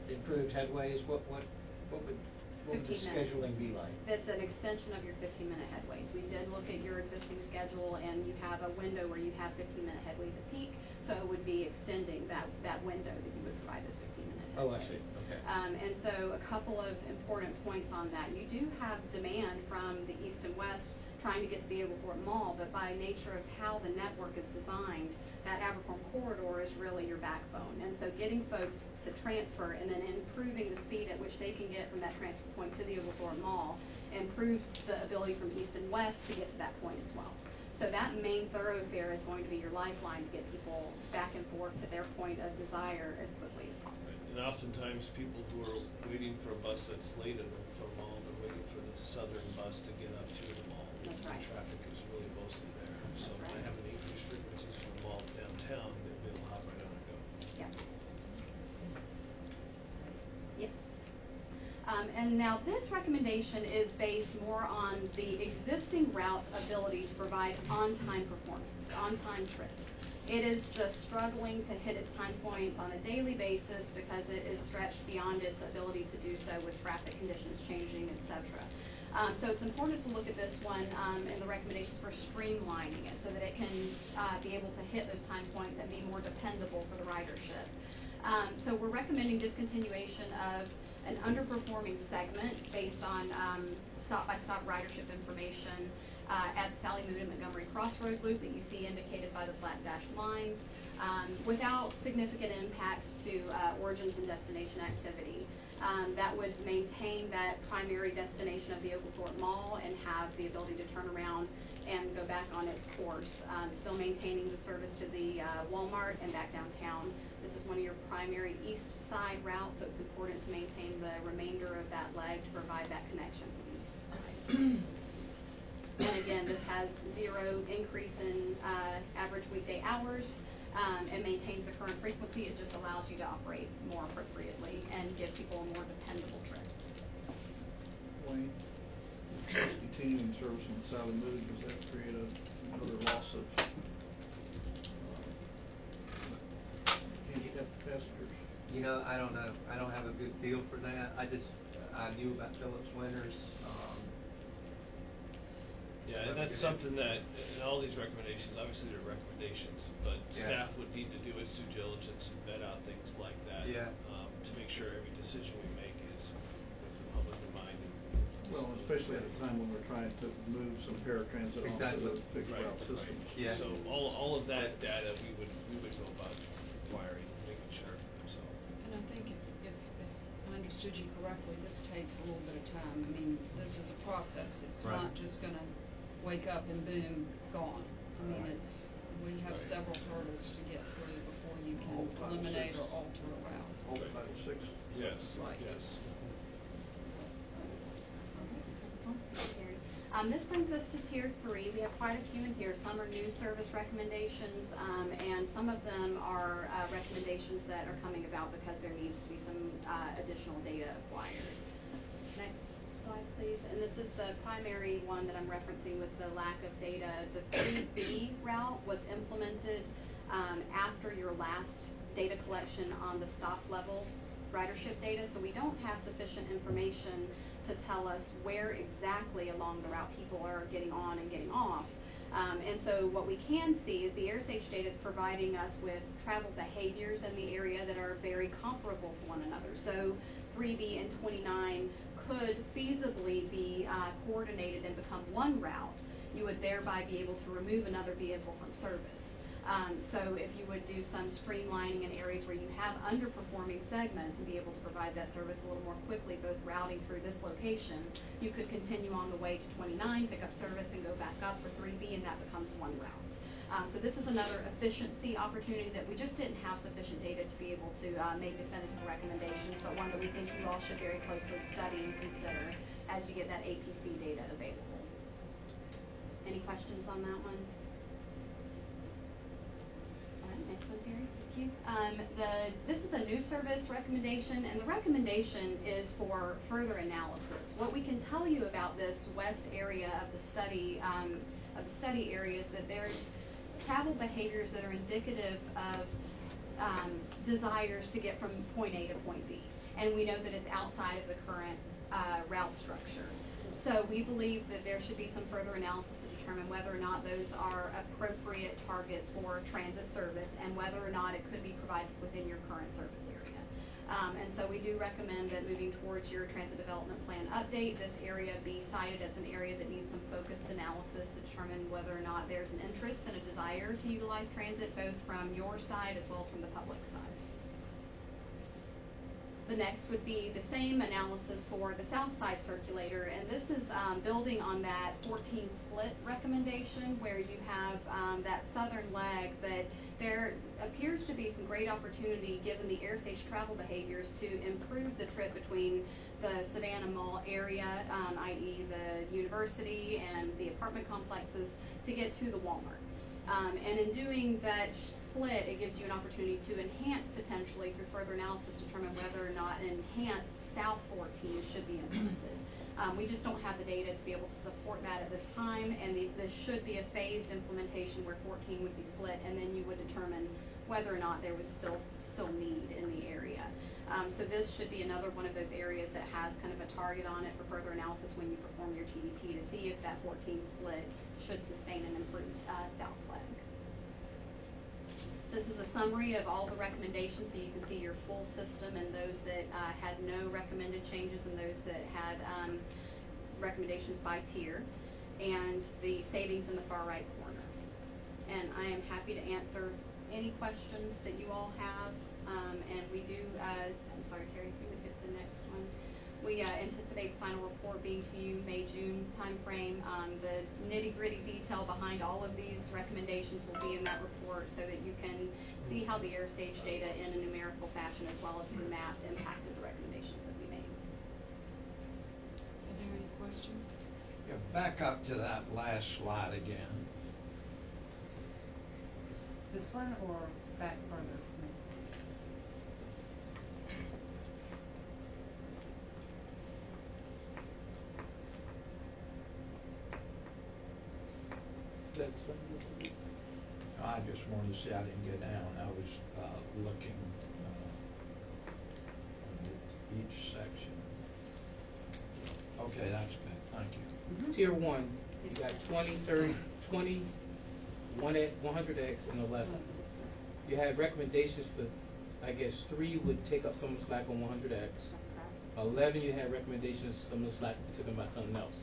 improved headways? What would the scheduling be like? It's an extension of your 15-minute headways. We did look at your existing schedule, and you have a window where you have 15-minute headways at peak, so it would be extending that window that you would provide those 15-minute headways. Oh, I see. Okay. And so a couple of important points on that. You do have demand from the east and west trying to get to the Overport Mall, but by nature of how the network is designed, that Abercorn corridor is really your backbone. And so getting folks to transfer and then improving the speed at which they can get from that transfer point to the Overport Mall improves the ability from east and west to get to that point as well. So that main thoroughfare is going to be your lifeline to get people back and forth to their point of desire as quickly as possible. And oftentimes people who are waiting for a bus that's late at the mall, they're waiting for the southern bus to get up to the mall. That's right. The traffic is really mostly there. That's so right. By having increased frequencies from the mall downtown, they'll be able to hop right on and go. Yeah. Yes. And now this recommendation is based more on the existing route's ability to provide on-time performance, on-time trips. It is just struggling to hit its time points on a daily basis because it is stretched beyond its ability to do so with traffic conditions changing, etc. So it's important to look at this one and the recommendations for streamlining it so that it can be able to hit those time points and be more dependable for the ridership. So we're recommending discontinuation of an underperforming segment based on stop-by-stop ridership information at the Sally Mood and Montgomery Crossroad loop that you see indicated by the flat dashed lines, without significant impacts to origins and destination activity. That would maintain that primary destination of the Overport Mall and have the ability to turn around and go back on its course, still maintaining the service to the Walmart and back downtown. This is one of your primary east side routes, so it's important to maintain the remainder of that leg to provide that connection to the east side. And again, this has zero increase in average weekday hours, and maintains the current frequency. It just allows you to operate more appropriately and give people a more dependable trip. Wayne, continuing service on Sally Moody, does that create another loss of handicapped passengers? You know, I don't know. I don't have a good feel for that. I knew about Phillips Winters. Yeah, and that's something that, in all these recommendations, obviously they're recommendations, but staff would need to do its due diligence and vet out things like that. Yeah. To make sure every decision we make is with the public in mind. Well, especially at a time when we're trying to move some paratransit onto the fixed route systems. Yeah. So all of that data we would go about acquiring, making sure, so. And I think if I understood you correctly, this takes a little bit of time. I mean, this is a process. It's Right. not just gonna wake up and boom, gone. I mean, Right. we have Right. several hurdles to get through before you All can Title eliminate VI. or alter a route. All Title VI. Yes, Right. yes. This brings us to Tier 3. We have quite a few in here. Some are new service recommendations, and some of them are recommendations that are coming about because there needs to be some additional data acquired. Next slide, please. And this is the primary one that I'm referencing with the lack of data. The 3B route was implemented after your last data collection on the stop level ridership data, so we don't have sufficient information to tell us where exactly along the route people are getting on and getting off. And so what we can see is the AirSage data is providing us with travel behaviors in the area that are very comparable to one another. So 3B and 29 could feasibly be coordinated and become one route. You would thereby be able to remove another vehicle from service. So if you would do some streamlining in areas where you have underperforming segments and be able to provide that service a little more quickly, both routing through this location, you could continue on the way to 29, pick up service and go back up for 3B, and that becomes one route. So this is another efficiency opportunity that we just didn't have sufficient data to be able to make definitive recommendations, but one that we think you all should very closely study and consider as you get that APC data available. Any questions on that one? Next one, Terry. Thank you. This is a new service recommendation, and the recommendation is for further analysis. What we can tell you about this west area of the study area is that there's travel behaviors that are indicative of desires to get from point A to point B, and we know that it's outside of the current route structure. So we believe that there should be some further analysis to determine whether or not those are appropriate targets for transit service and whether or not it could be provided within your current service area. And so we do recommend that moving towards your transit development plan update, this area be cited as an area that needs some focused analysis to determine whether or not there's an interest and a desire to utilize transit both from your side as well as from the public side. The next would be the same analysis for the south side circulator, and this is building on that 14 split recommendation where you have that southern leg that there appears to be some great opportunity given the AirSage travel behaviors to improve the trip between the Savannah Mall area, i.e. the university and the apartment complexes, to get to the Walmart. And in doing that split, it gives you an opportunity to enhance potentially through further analysis, determine whether or not an enhanced South 14 should be implemented. We just don't have the data to be able to support that at this time, and this should be a phased implementation where 14 would be split, and then you would determine whether or not there was still need in the area. So this should be another one of those areas that has kind of a target on it for further analysis when you perform your TDP to see if that 14 split should sustain an improved south leg. This is a summary of all the recommendations so you can see your full system and those that had no recommended changes and those that had recommendations by tier, and the savings in the far right corner. And I am happy to answer any questions that you all have. And we do, I'm sorry, Terry, if you would hit the next one. We anticipate the final report being to you May-June timeframe. The nitty-gritty detail behind all of these recommendations will be in that report so that you can see how the AirSage data in a numerical fashion as well as the math impacted the recommendations that we made. Are there any questions? Yeah, back up to that last slide again. This one or back further, Ms. That's, I just wanted to see, I didn't get down, I was, looking, at each section. Okay, that's good, thank you. Tier 1, you got 20, 30, 20, 100X, and 11. You had recommendations for, I guess, 3 would take up some of the slack on 100X. That's correct. 11, you had recommendations, some of the slack took them about something else.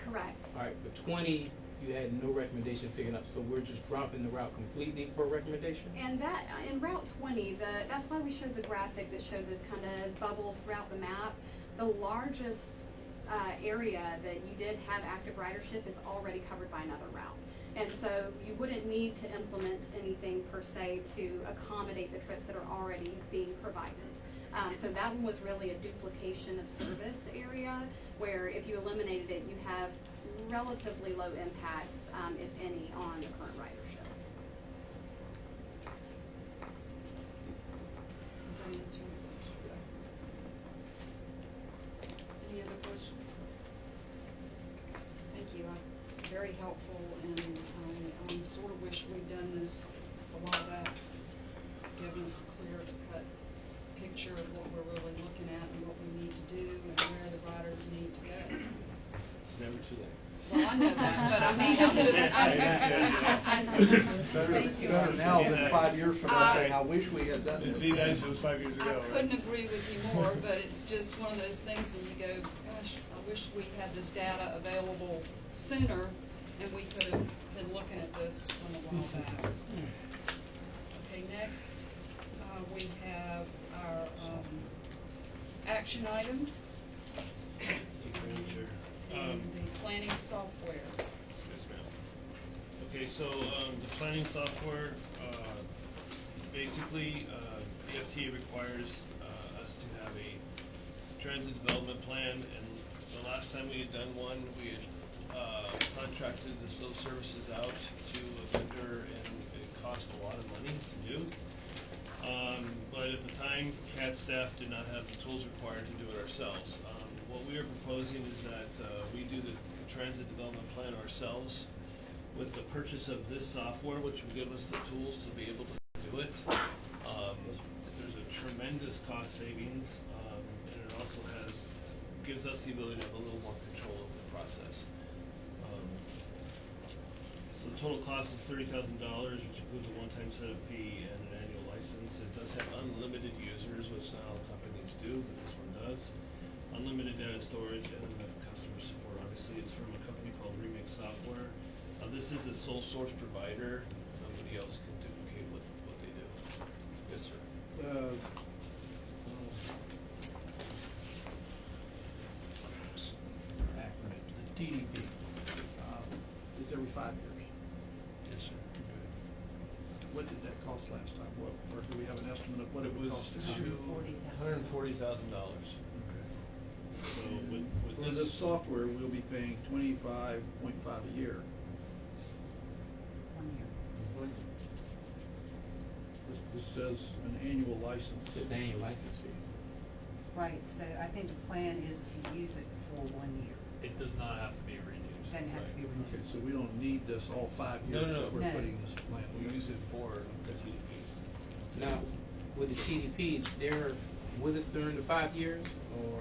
Correct. All right, but 20, you had no recommendation picking up, so we're just dropping the route completely for a recommendation? And that, in Route 20, that's why we showed the graphic that showed those kind of bubbles throughout the map. The largest area that you did have active ridership is already covered by another route. And so you wouldn't need to implement anything per se to accommodate the trips that are already being provided. So that one was really a duplication of service area, where if you eliminated it, you have relatively low impacts, if any, on the current ridership. Does that answer your question? Any other questions? Thank you. Very helpful, and I sort of wish we'd done this a while back, given us a clear-cut picture of what we're really looking at and what we need to do and where the riders need to go. It's never too late. Well, I know that, but I mean, Better now than 5 years from now saying, I wish we had done this. It'd be nice if it was 5 years ago. I couldn't agree with you more, but it's just one of those things that you go, gosh, I wish we had this data available sooner, and we could have been looking at this a while back. Okay, next, we have our action items. And the planning software. Yes, ma'am. Okay, so the planning software, basically, the FTA requires us to have a transit development plan, and the last time we had done one, we had contracted those services out to a vendor, and it cost a lot of money to do. But at the time, CAD staff did not have the tools required to do it ourselves. What we are proposing is that we do the transit development plan ourselves with the purchase of this software, which will give us the tools to be able to do it. There's a tremendous cost savings, and it also gives us the ability to have a little more control of the process. So the total cost is $30,000, which includes a one-time setup fee and an annual license. It does have unlimited users, which not all companies do, but this one does. Unlimited data storage, and then the customer support. Obviously, it's from a company called Remix Software. This is a sole source provider. Nobody else can duplicate what they do. Yes, sir. Acronyms, the TDP, is every 5 years. Yes, sir. What did that cost last time? What, or do we have an estimate of what it would cost? $140,000. So with For this software, we'll be paying $25.5 a year. 1 year. This says an annual license. It's just annual license fee. Right, so I think the plan is to use it for 1 year. It does not have to be renewed. Doesn't have to be renewed. Okay, so we don't need this all 5 years No. that we're No. putting this plan. we use it for the TDP. Now, with the TDP, they're with us during the 5 years, or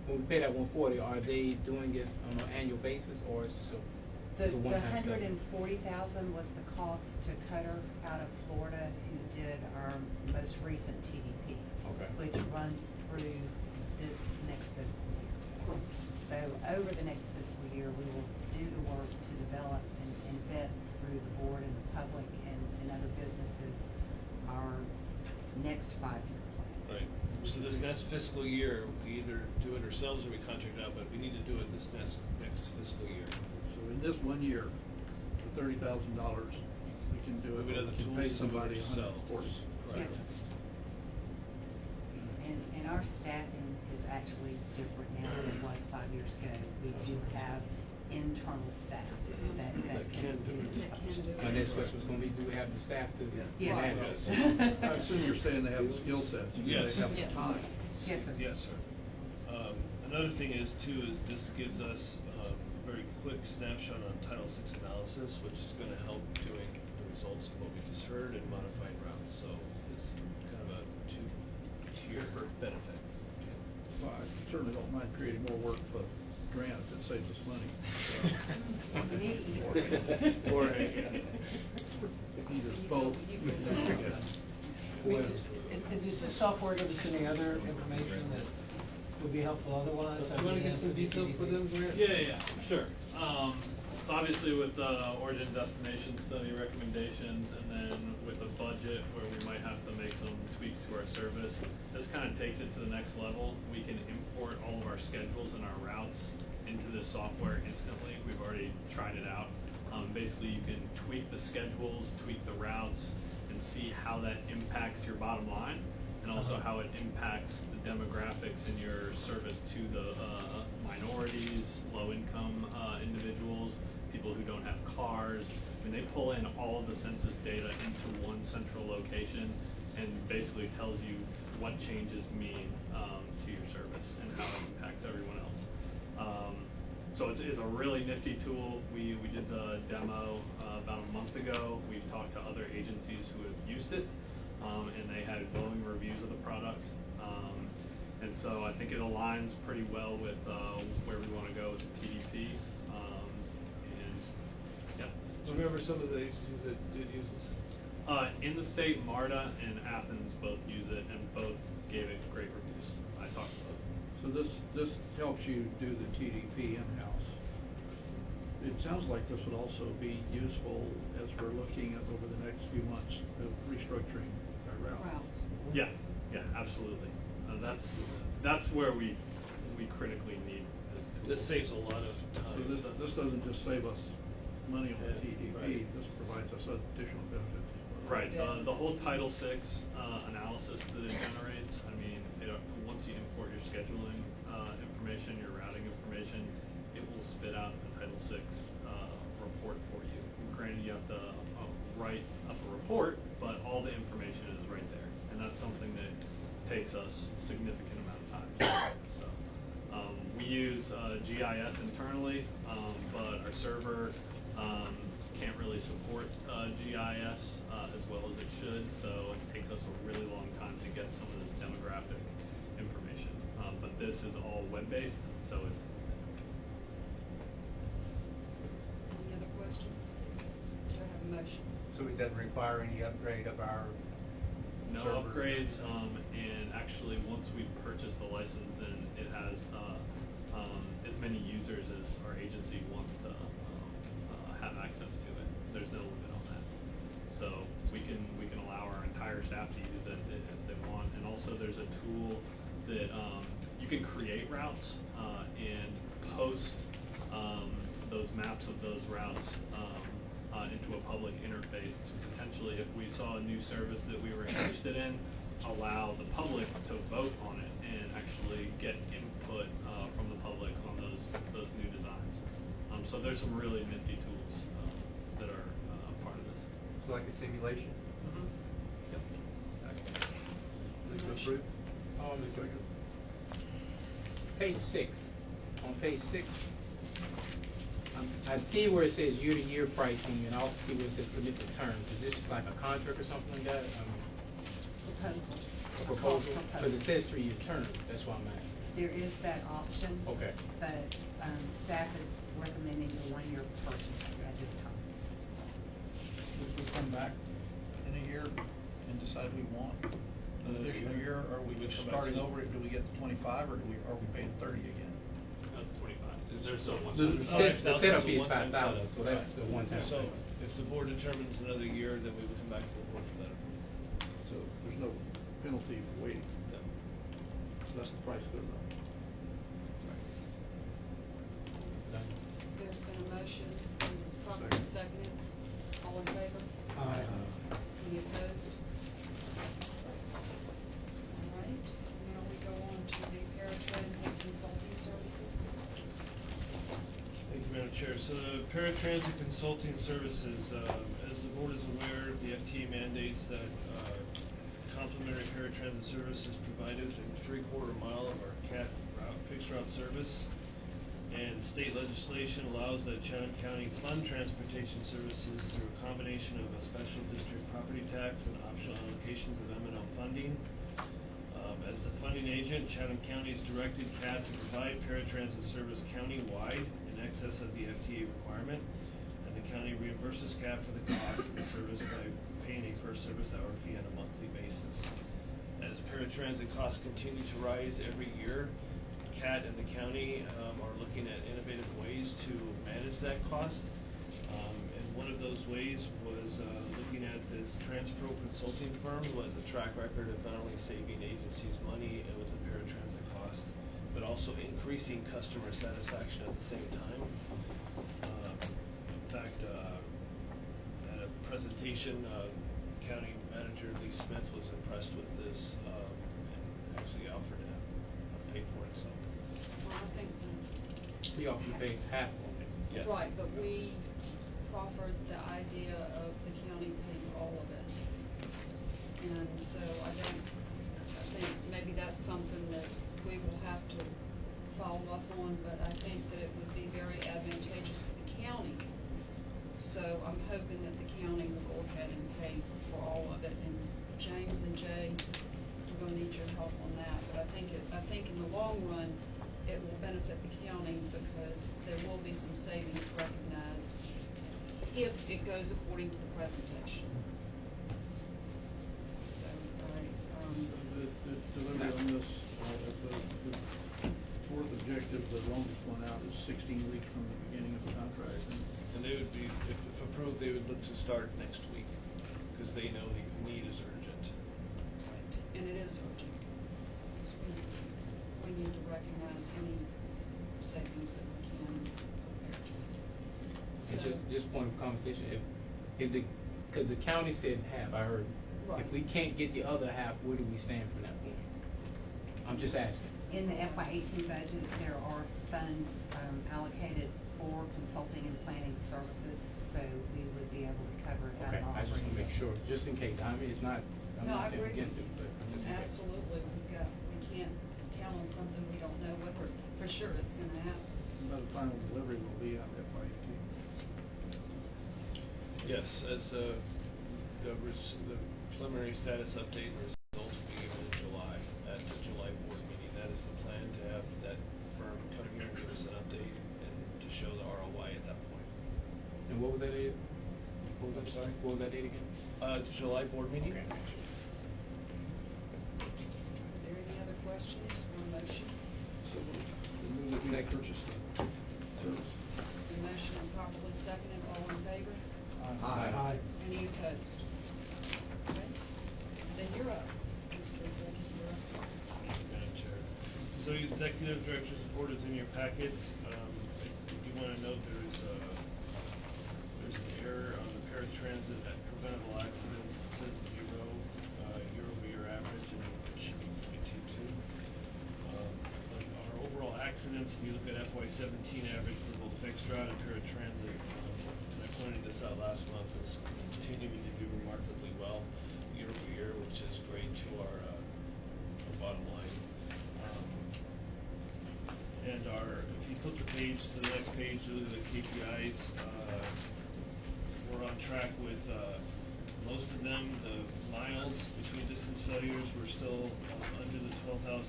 when we pay that 140, are they doing this on an annual basis, or is it The it's a one-time stuff? $140,000 was the cost to Cutter out of Florida, who did our most recent TDP. Okay. Which runs through this next fiscal year. So over the next fiscal year, we will do the work to develop and vet through the board and the public and other businesses our next 5-year plan. Right. So this next fiscal year, we either do it ourselves or we contract out, but we need to do it this next fiscal year. So in this 1 year, for $30,000, we can do it. We would have the can tools pay to do it somebody ourselves. $140. Yes, sir. And our staffing is actually different now than it was 5 years ago. We do have internal staff that can do this That can do it. My next question was gonna be, do we have the staff to Yes. manage? I assume you're saying they have the skill sets, do Yes. they have the Yes. time? Yes, sir. Yes, sir. Another thing is too, is this gives us a very quick snapshot on Title VI analysis, which is gonna help doing the results of what we just heard and modifying routes, so it's kind of a two-tier benefit. Well, I certainly don't mind creating more work, but grant if it saves us money. So Either you both. feel- you feel that. And does this software give us any other information that would be helpful otherwise? Do you wanna get some details for them, Grant? Yeah, sure. So obviously with the origin destination study recommendations and then with a budget where we might have to make some tweaks to our service, this kind of takes it to the next level. We can import all of our schedules and our routes into this software instantly. We've already tried it out. Basically you can tweak the schedules, tweak the routes, and see how that impacts your bottom line, and also how it impacts the demographics in your service to the minorities, low-income individuals, people who don't have cars. I mean, they pull in all of the census data into one central location and basically tells you what changes mean to your service and how it impacts everyone else. So it's a really nifty tool. We did the demo about a month ago. We've talked to other agencies who have used it, and they had glowing reviews of the product. And so I think it aligns pretty well with where we want to go with the TDP. And yeah. Remember some of the agencies that did use this? In the state, MARTA and Athens both use it, and both gave it great reviews. I talked to both. So this helps you do the TDP in-house. It sounds like this would also be useful as we're looking at over the next few months of restructuring our routes. Yeah, absolutely. That's where we critically need this tool. This saves a lot of time. So this doesn't just save us money on the TDP, Right. this provides us additional benefits as well. Right. The whole Title VI analysis that it generates. I mean, once you import your scheduling information, your routing information, it will spit out a Title VI report for you. Granted, you have to write up a report, but all the information is right there, and that's something that takes us a significant amount of time. So we use GIS internally, but our server can't really support GIS as well as it should, so it takes us a really long time to get some of this demographic information. But this is all web-based, so it's Any other questions? Do I have a motion? So it doesn't require any upgrade of our no server? upgrades, and actually once we purchase the license, then it has as many users as our agency wants to have access to it. There's no limit on that. So we can allow our entire staff to use it if they want. And also there's a tool that you can create routes and post those maps of those routes into a public interface to potentially, if we saw a new service that we were interested in, allow the public to vote on it and actually get input from the public on those new designs. So there's some really nifty tools that are part of this. It's like a simulation? Yep. Exactly. Move to approve? Page 6. On page 6, I see where it says year-to-year pricing, and I also see where it says committed terms. Is this just like a contract or something like that? Proposal. A proposal? Because it says 3-year term. That's why I'm asking. There is that option. Okay. But staff is recommending the 1-year purchase at this time. Would we come back in a year and decide we want an additional year, or are we just starting over it, do we get the 25, or are we paying 30 again? That's 25. There's so much. The setup fee is 5,000, so that's the one-time. So if the board determines another year, then we would come back to the board for that. So there's no penalty for waiting. No. That's the price good enough. There's been a motion, properly seconded. All in favor? Aye. Any opposed? All right, now we go on to the paratransit consulting services. Thank you Madam Chair. So the paratransit consulting services, as the board is aware, the FTA mandates that complimentary paratransit service is provided within 3/4 mile of our CAT route, fixed route service. And state legislation allows that Chatham County fund transportation services through a combination of a special district property tax and optional allocations of M&L funding. As the funding agent, Chatham County has directed CAT to provide paratransit service countywide in excess of the FTA requirement, and the county reimburses CAT for the cost of the service by paying a per service hour fee on a monthly basis. As paratransit costs continue to rise every year, CAT and the county are looking at innovative ways to manage that cost. And one of those ways was looking at this TransPro consulting firm, who has a track record of not only saving agencies money with the paratransit cost, but also increasing customer satisfaction at the same time. In fact, at a presentation, County Manager Lee Smith was impressed with this and actually offered to pay for it. So. Well, I think He offered to pay half of it. Yes. right, but we proffered the idea of the county paying all of it. And so I think maybe that's something that we will have to follow up on, but I think that it would be very advantageous to the county. So I'm hoping that the county will go ahead and pay for all of it. And James and Jay, we're gonna need your help on that. But I think in the long run, it will benefit the county because there will be some savings recognized if it goes according to the presentation. So, The delivery on this, the fourth objective, the longest one out is 16 weeks from the beginning of the contract. And they would be, if approved, they would look to start next week, because they know the need is urgent. and it is urgent. So we need to recognize any savings that we can prepare to. And just point of conversation, because the county said half, I heard. Right. If we can't get the other half, where do we stand from that point? I'm just asking. In the FY18 budget, there are funds allocated for consulting and planning services, so we would be able to cover it out Okay, of I just want to operating make sure, just in case. I mean, it's not, I'm No, I not saying agree against with it, you. but just in case. Absolutely, we can't count on something we don't know whether for sure it's gonna happen. By the final delivery will be on FY18. Yes, as the preliminary status update and results will be given in July, at the July board meeting. That is the plan, to have that firm come here and give us an update and to show the ROI at that point. And what was that date? I'm sorry? What was that date again? The July board meeting? Okay. Are there any other questions or motion? So we'll move that we Second. purchase the service. It's been motioned and properly seconded, all in favor? Aye. Any opposed? Okay, then you're up, Mr. Executive Director. Madam Chair. So the executive director's report is in your packets. I do want to note there's an error on the paratransit at preventable accidents. It says 0 year-over-year average, and it should be 0.22. But our overall accidents, if you look at FY17 average for both fixed route and paratransit, and I pointed this out last month, is continuing to do remarkably well year-over-year, which is great to our bottom line. And if you flip the page to the next page, really the KPIs, we're on track with most of them. The miles between distance failures, we're still under the 12,000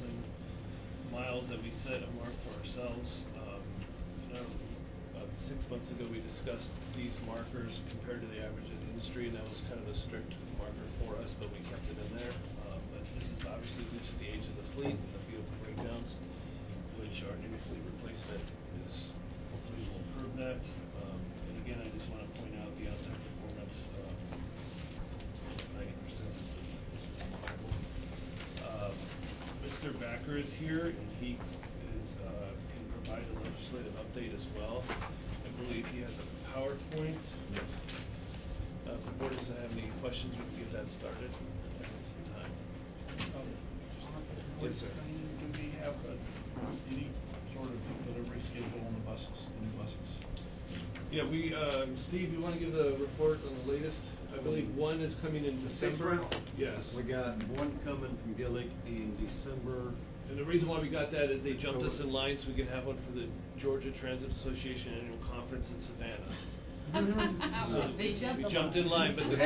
miles that we set a mark for ourselves. About 6 months ago, we discussed these markers compared to the average in the industry, and that was kind of a strict marker for us, but we kept it in there. But this is obviously due to the age of the fleet and the vehicle breakdowns, which our new fleet replacement is hopefully will improve that. And again, I just want to point out the on-time performance, 90% is remarkable. Mr. Backer is here, and he can provide a legislative update as well. I believe he has a PowerPoint. Yes. If the board doesn't have any questions, we can get that started. I have some time. Yes, sir. Do we have any sort of delivery schedule on the buses, the new buses? Yeah, Steve, you wanna give the report on the latest? I believe one is coming in December. Yes. We got one coming from Gillick in December. And the reason why we got that is they jumped us in line so we can have one for the Georgia Transit Association annual conference in Savannah. So we jumped in line, but the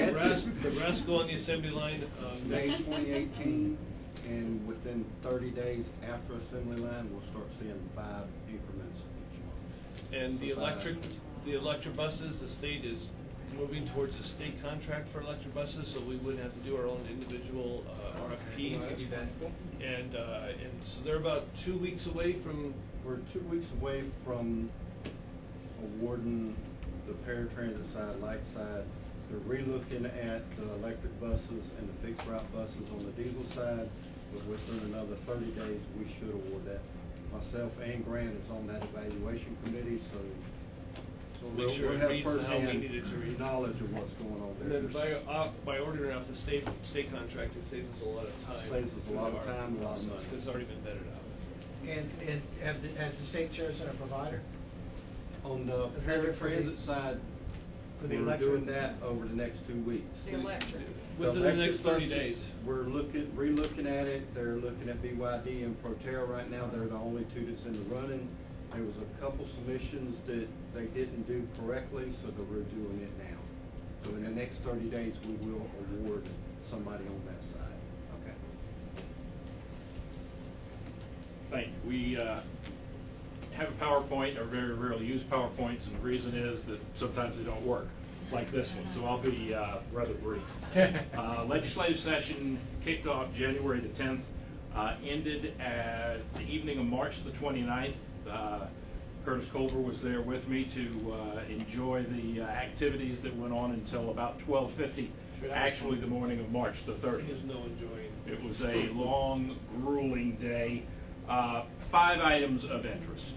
rest go on the assembly line. May 2018, and within 30 days after assembly line, we'll start seeing 5 increments each month. And the So electric buses, the state is moving towards a state contract for electric buses, so we wouldn't have to do our own individual RFPs. And so they're about 2 weeks away from. We're 2 weeks away from awarding the paratransit side, light side. They're re-looking at the electric buses and the fixed route buses on the diesel side, but within another 30 days, we should award that. Myself and Grant is on that evaluation committee, so Make sure we'll it have reads how we firsthand need it to read. knowledge of what's going on And there. then by ordering off the state contract, it saves us a lot of time. Saves us a lot of time, a lot of money. Because it's already been vetted out. And has the state chosen a provider? On the paratransit side, for the we're electric? doing that over the next 2 weeks. The electric. Within the next 30 days. We're re-looking at it. They're looking at BYD and Proterra right now. They're the only two that's in the running. There was a couple submissions that they didn't do correctly, so they're redoing it now. So in the next 30 days, we will award somebody on that side. Okay. Thank you. We have a PowerPoint, or very rarely use PowerPoints, and the reason is that sometimes they don't work, like this one, so I'll be rather brief. Legislative session kicked off January the 10th, ended at the evening of March the 29th. Curtis Culver was there with me to enjoy the activities that went on until about 12:50, actually the morning of March the 30th. There's no enjoying. It was a long, grueling day. 5 items of interest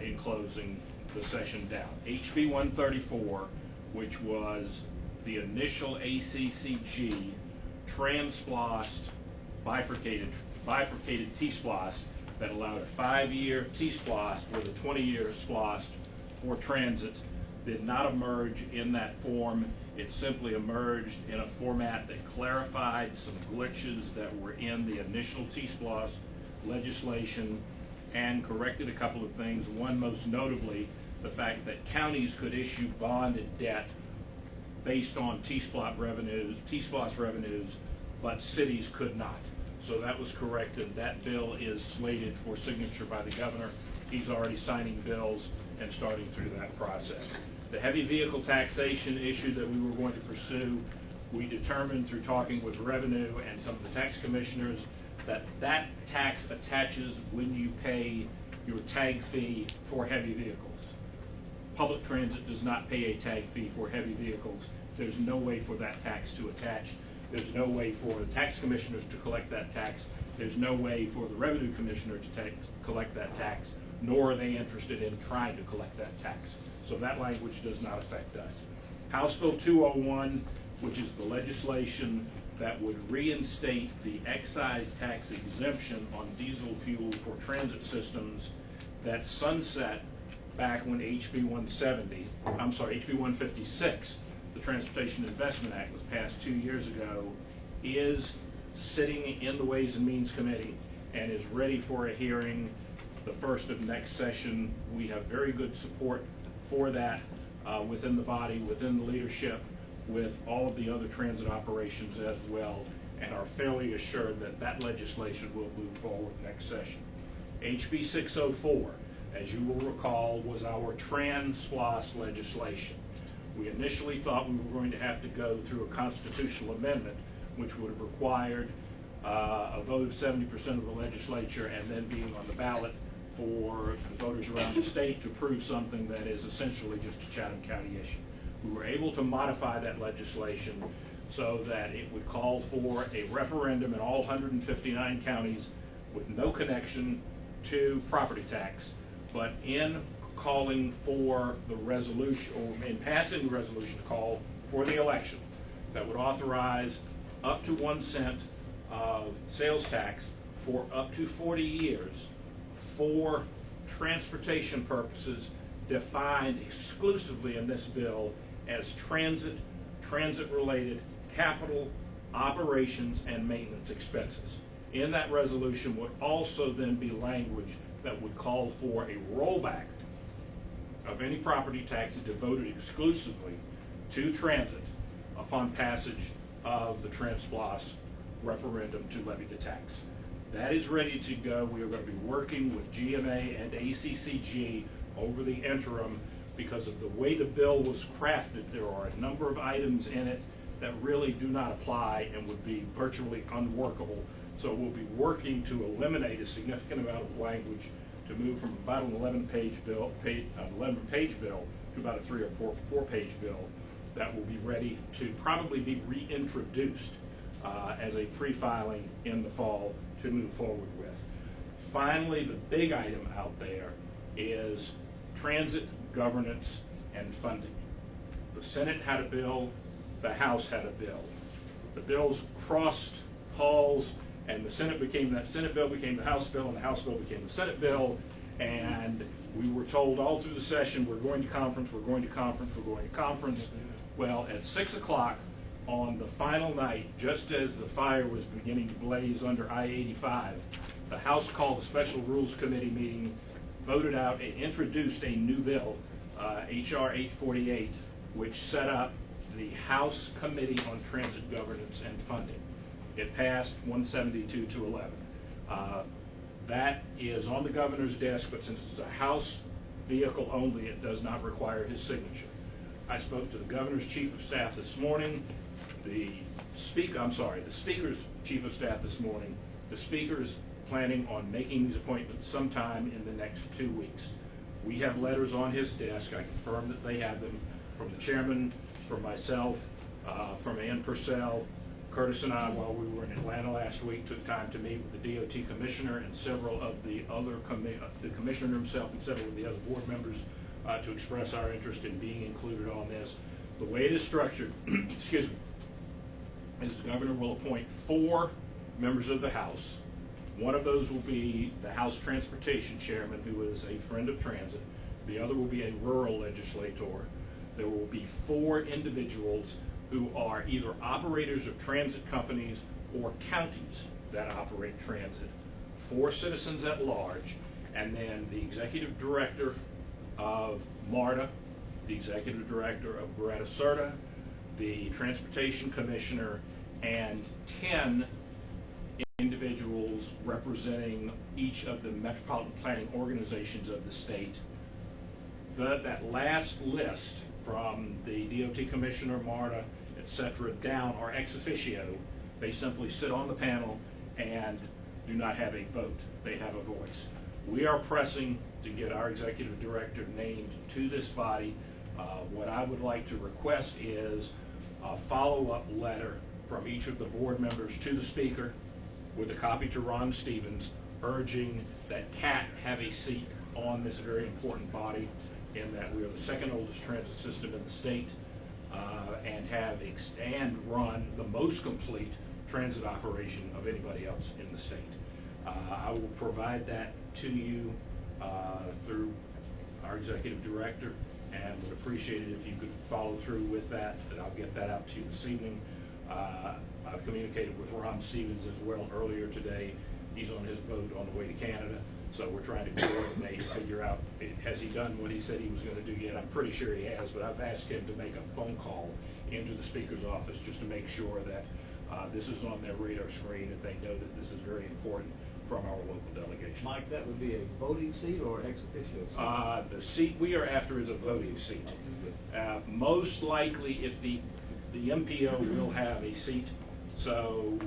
in closing the session down. HB 134, which was the initial ACCG trans-splost bifurcated T-splost that allowed a 5-year T-splost with a 20-year splost for transit, did not emerge in that form. It simply emerged in a format that clarified some glitches that were in the initial T-splost legislation and corrected a couple of things. One, most notably, the fact that counties could issue bonded debt based on T-splost revenues, but cities could not. So that was corrected. That bill is slated for signature by the governor. He's already signing bills and starting through that process. The heavy vehicle taxation issue that we were going to pursue, we determined through talking with revenue and some of the tax commissioners that that tax attaches when you pay your tag fee for heavy vehicles. Public transit does not pay a tag fee for heavy vehicles. There's no way for that tax to attach. There's no way for the tax commissioners to collect that tax. There's no way for the revenue commissioner to collect that tax, nor are they interested in trying to collect that tax. So that language does not affect us. House Bill 201, which is the legislation that would reinstate the excise tax exemption on diesel fuel for transit systems that sunset back when HB 156, the Transportation Investment Act, was passed 2 years ago, is sitting in the Ways and Means Committee and is ready for a hearing the first of next session. We have very good support for that within the body, within the leadership, with all of the other transit operations as well, and are fairly assured that that legislation will move forward next session. HB 604, as you will recall, was our trans-splost legislation. We initially thought we were going to have to go through a constitutional amendment, which would have required a vote of 70% of the legislature and then being on the ballot for the voters around the state to approve something that is essentially just a Chatham County issue. We were able to modify that legislation so that it would call for a referendum in all 159 counties with no connection to property tax, but in calling for the resolution, or in passing the resolution to call for the election, that would authorize up to 1 cent of sales tax for up to 40 years for transportation purposes defined exclusively in this bill as transit-related capital, operations, and maintenance expenses. In that resolution would also then be language that would call for a rollback of any property tax devoted exclusively to transit upon passage of the Trans-Plas referendum to levy the tax. That is ready to go. We are going to be working with GMA and ACCG over the interim because of the way the bill was crafted. There are a number of items in it that really do not apply and would be virtually unworkable. So we'll be working to eliminate a significant amount of language to move from about an 11-page bill, to about a 3 or 4-page bill that will be ready to probably be reintroduced as a pre-filing in the fall to move forward with. Finally, the big item out there is transit governance and funding. The Senate had a bill, the House had a bill. The bills crossed halls, and the Senate bill became the House bill, and the House bill became the Senate bill, and we were told all through the session, we're going to conference, we're going to conference, we're going to conference. Well, at 6 o'clock on the final night, just as the fire was beginning to blaze under I-85, the House called a special Rules Committee meeting, voted out and introduced a new bill, H.R. 848, which set up the House Committee on Transit Governance and Funding. It passed 172 to 11. That is on the governor's desk, but since it's a House vehicle only, it does not require his signature. I spoke to the governor's chief of staff this morning, the speaker's chief of staff this morning. The speaker is planning on making these appointments sometime in the next 2 weeks. We have letters on his desk. I confirm that they have them from the chairman, from myself, from Ann Purcell. Curtis and I, while we were in Atlanta last week, took time to meet with the DOT commissioner and several of the other, the commissioner himself and several of the other board members to express our interest in being included on this. The way it is structured, excuse me, is the governor will appoint 4 members of the House. One of those will be the House Transportation Chairman, who is a friend of transit. The other will be a rural legislator. There will be 4 individuals who are either operators of transit companies or counties that operate transit, 4 citizens at large, and then the executive director of MARTA, the executive director of Greta Certa, the transportation commissioner, and 10 individuals representing each of the metropolitan planning organizations of the state. That last list from the DOT commissioner, MARTA, etc., down are ex officio. They simply sit on the panel and do not have a vote. They have a voice. We are pressing to get our executive director named to this body. What I would like to request is a follow-up letter from each of the board members to the speaker with a copy to Ron Stevens urging that CAT have a seat on this very important body, in that we are the second oldest transit system in the state and run the most complete transit operation of anybody else in the state. I will provide that to you through our executive director, and would appreciate it if you could follow through with that, and I'll get that out to you this evening. I've communicated with Ron Stevens as well earlier today. He's on his boat on the way to Canada, so we're trying to coordinate, figure out, has he done what he said he was going to do yet? I'm pretty sure he has, but I've asked him to make a phone call into the speaker's office just to make sure that this is on their radar screen, and they know that this is very important from our local delegation. Mike, that would be a voting seat or ex officio seat? The seat we are after is a voting seat. Most likely, if the MPO will have a seat, so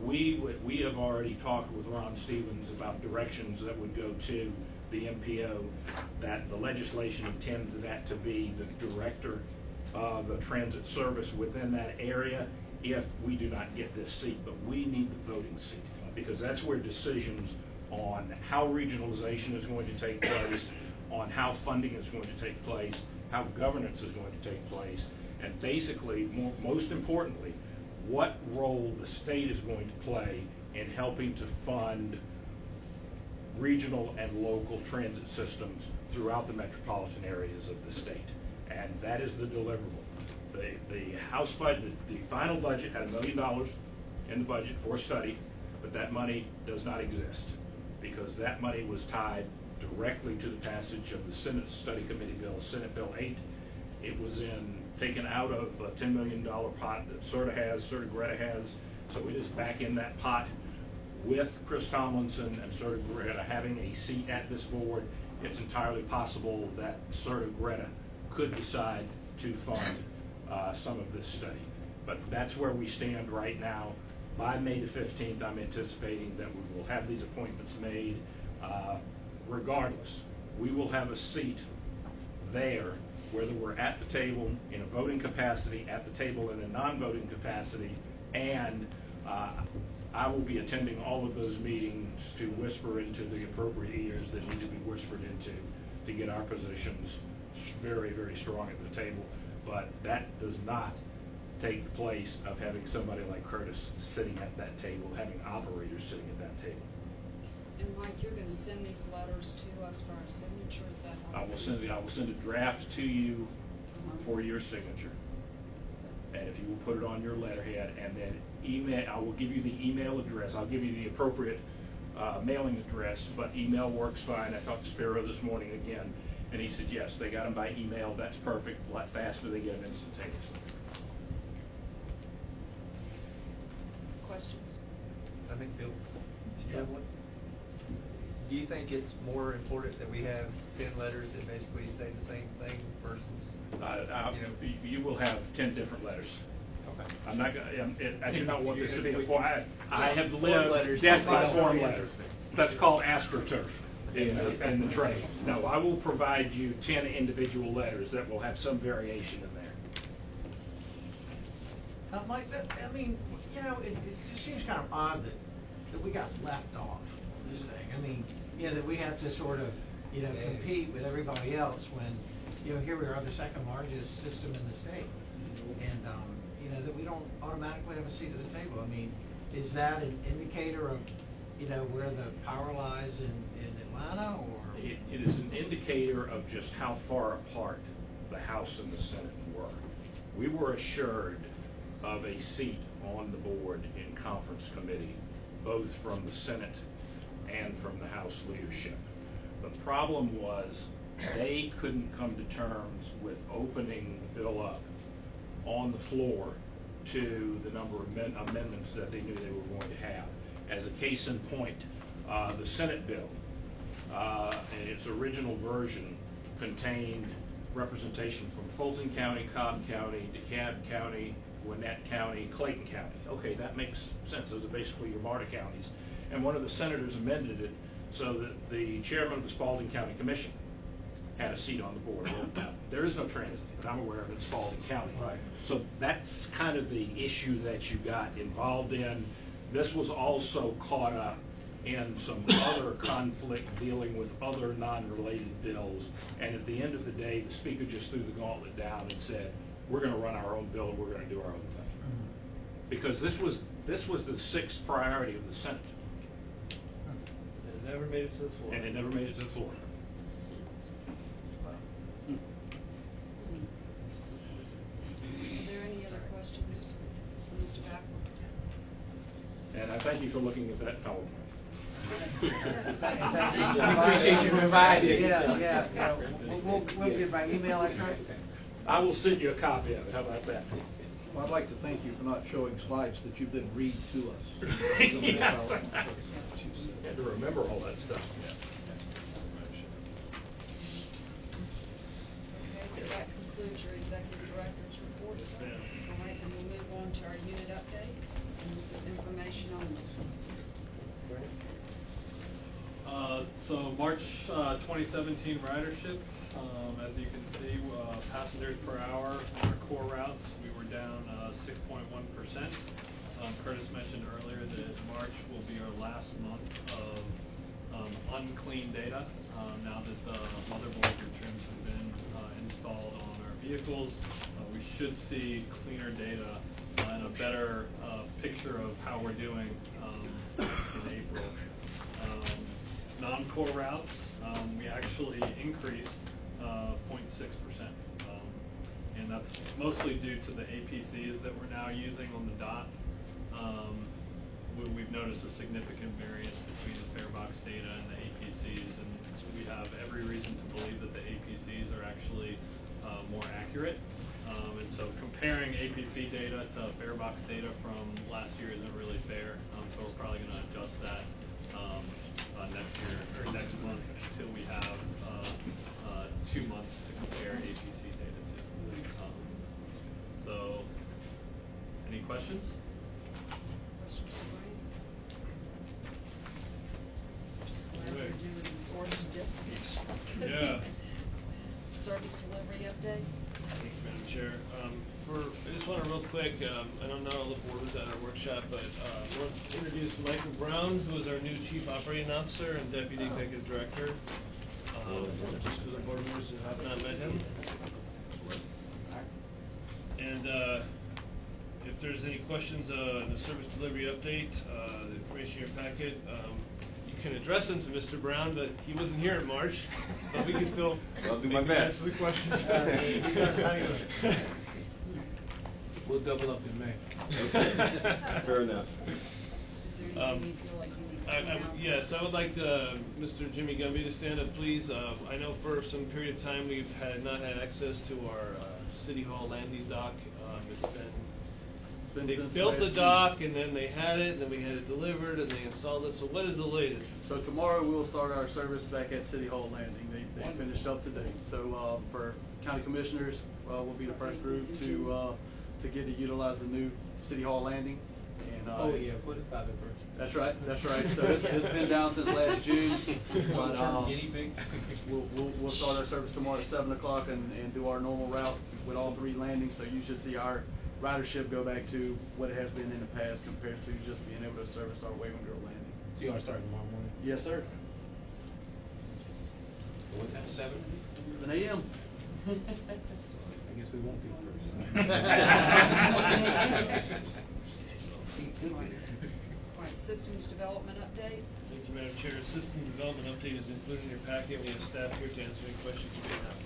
we have already talked with Ron Stevens about directions that would go to the MPO, that the legislation intends that to be the director of the transit service within that area if we do not get this seat. But we need the voting seat, because that's where decisions on how regionalization is going to take place, on how funding is going to take place, how governance is going to take place, and basically, most importantly, what role the state is going to play in helping to fund regional and local transit systems throughout the metropolitan areas of the state. And that is the deliverable. The House budget, the final budget had $1 million in the budget for study, but that money does not exist because that money was tied directly to the passage of the Senate Study Committee bill, Senate Bill 8. It was taken out of a $10 million pot that Greta has, so it is back in that pot with Chris Tomlinson and Greta having a seat at this board. It's entirely possible that Greta could decide to fund some of this study. But that's where we stand right now. By May the 15th, I'm anticipating that we will have these appointments made. Regardless, we will have a seat there, whether we're at the table in a voting capacity, at the table in a non-voting capacity, and I will be attending all of those meetings to whisper into the appropriate ears that need to be whispered into to get our positions very, very strong at the table. But that does not take the place of having somebody like Curtis sitting at that table, having operators sitting at that table. And Mike, you're going to send these letters to us for our signature, is that how? I will send a draft to you for your signature. And if you will put it on your letterhead, and then I will give you the email address. I'll give you the appropriate mailing address, but email works fine. I talked to Sparrow this morning again, and he said, yes, they got them by email. That's perfect. A lot faster. They get them instantaneously. Questions? I think, Bill, did you have one? Do you think it's more important that we have 10 letters that basically say the same thing versus, you will have 10 different letters. Okay. I'm not going to, I do not want this to be a form. I have Form lived letters. definitely form letters. That's called AstroTurf in the trade. No, I will provide you 10 individual letters that will have some variation in there. Mike, I mean, it just seems kind of odd that we got left off this thing. I mean, that we have to sort of, compete with everybody else when, here we are, the second largest system in the state. And, that we don't automatically have a seat at the table. I mean, is that an indicator of, where the power lies in Atlanta, or? It is an indicator of just how far apart the House and the Senate were. We were assured of a seat on the board in conference committee, both from the Senate and from the House leadership. The problem was they couldn't come to terms with opening the bill up on the floor to the number of amendments that they knew they were going to have. As a case in point, the Senate bill, in its original version, contained representation from Fulton County, Cobb County, DeKalb County, Gwinnett County, Clayton County. Okay, that makes sense. Those are basically your MARTA counties. And one of the senators amended it so that the chairman of the Spalding County Commission had a seat on the board. Well, there is no transit, but I'm aware of it in Spalding County. Right. So that's kind of the issue that you got involved in. This was also caught up in some other conflict dealing with other non-related bills. And at the end of the day, the speaker just threw the gauntlet down and said, we're going to run our own bill, we're going to do our own thing. Mm-hmm. Because this was the sixth priority of the Senate. It never made it to the floor. And it never made it to the floor. Are there any other questions for Mr. Backward? And I thank you for looking at that PowerPoint. We appreciate you providing. Yeah. We'll get by email, I trust. I will send you a copy of it. How about that? Well, I'd like to thank you for not showing slides that you then read to us. Yes. You had to remember all that stuff. Okay, does that conclude your executive director's report, sir? All right, then we'll move on to our unit updates, and this is information only. So March 2017 ridership, as you can see, passengers per hour on our core routes, we were down 6.1%. Curtis mentioned earlier that March will be our last month of unclean data. Now that the motherboards and trims have been installed on our vehicles, we should see cleaner data and a better picture of how we're doing in April. non-core routes, we actually increased 0.6%. And that's mostly due to the APCs that we're now using on the dot. We've noticed a significant variance between the fare box data and the APCs, and we have every reason to believe that the APCs are actually more accurate. And so comparing APC data to fare box data from last year isn't really fair. So we're probably going to adjust that next year or next month until we have 2 months to compare APC data to. So, any questions? Questions for Brian? Just glad All we're right. doing these orders and destinations. Yeah. Service delivery update. Thank you, Madam Chair. I just want to real quick, I don't know if Ward was at our workshop, but I want to introduce Michael Brown, who is our new Chief Operating Officer and Deputy Executive Director. Just for the board members who have not met him. And if there's any questions on the service delivery update, the information in your packet, you can address them to Mr. Brown, but he wasn't here in March. But we can still I'll do my best. answer the questions. We'll double up in May. Fair enough. Is there anything you feel like you need to point out? Yes, I would like Mr. Jimmy Gumby to stand up, please. I know for some period of time we've not had access to our City Hall landing dock. They built the dock and then they had it, and then we had it delivered and they installed it. So what is the latest? So tomorrow we'll start our service back at City Hall Landing. They finished up today. So for county commissioners, we'll be the first group to get to utilize the new City Hall Landing. And Oh yeah, put us out there first. That's right. That's right. So it's been down since last June, but we'll start our service tomorrow at 7 o'clock and do our normal route with all 3 landings. So you should see our ridership go back to what it has been in the past compared to just being able to service our Waveland Girl Landing. So you are starting tomorrow morning? Yes, sir. What time? 7? 7 a.m. I guess we won't see you first. All right, systems development update. Thank you, Madam Chair. System development update is included in your packet. We have staff here to answer any questions you may have.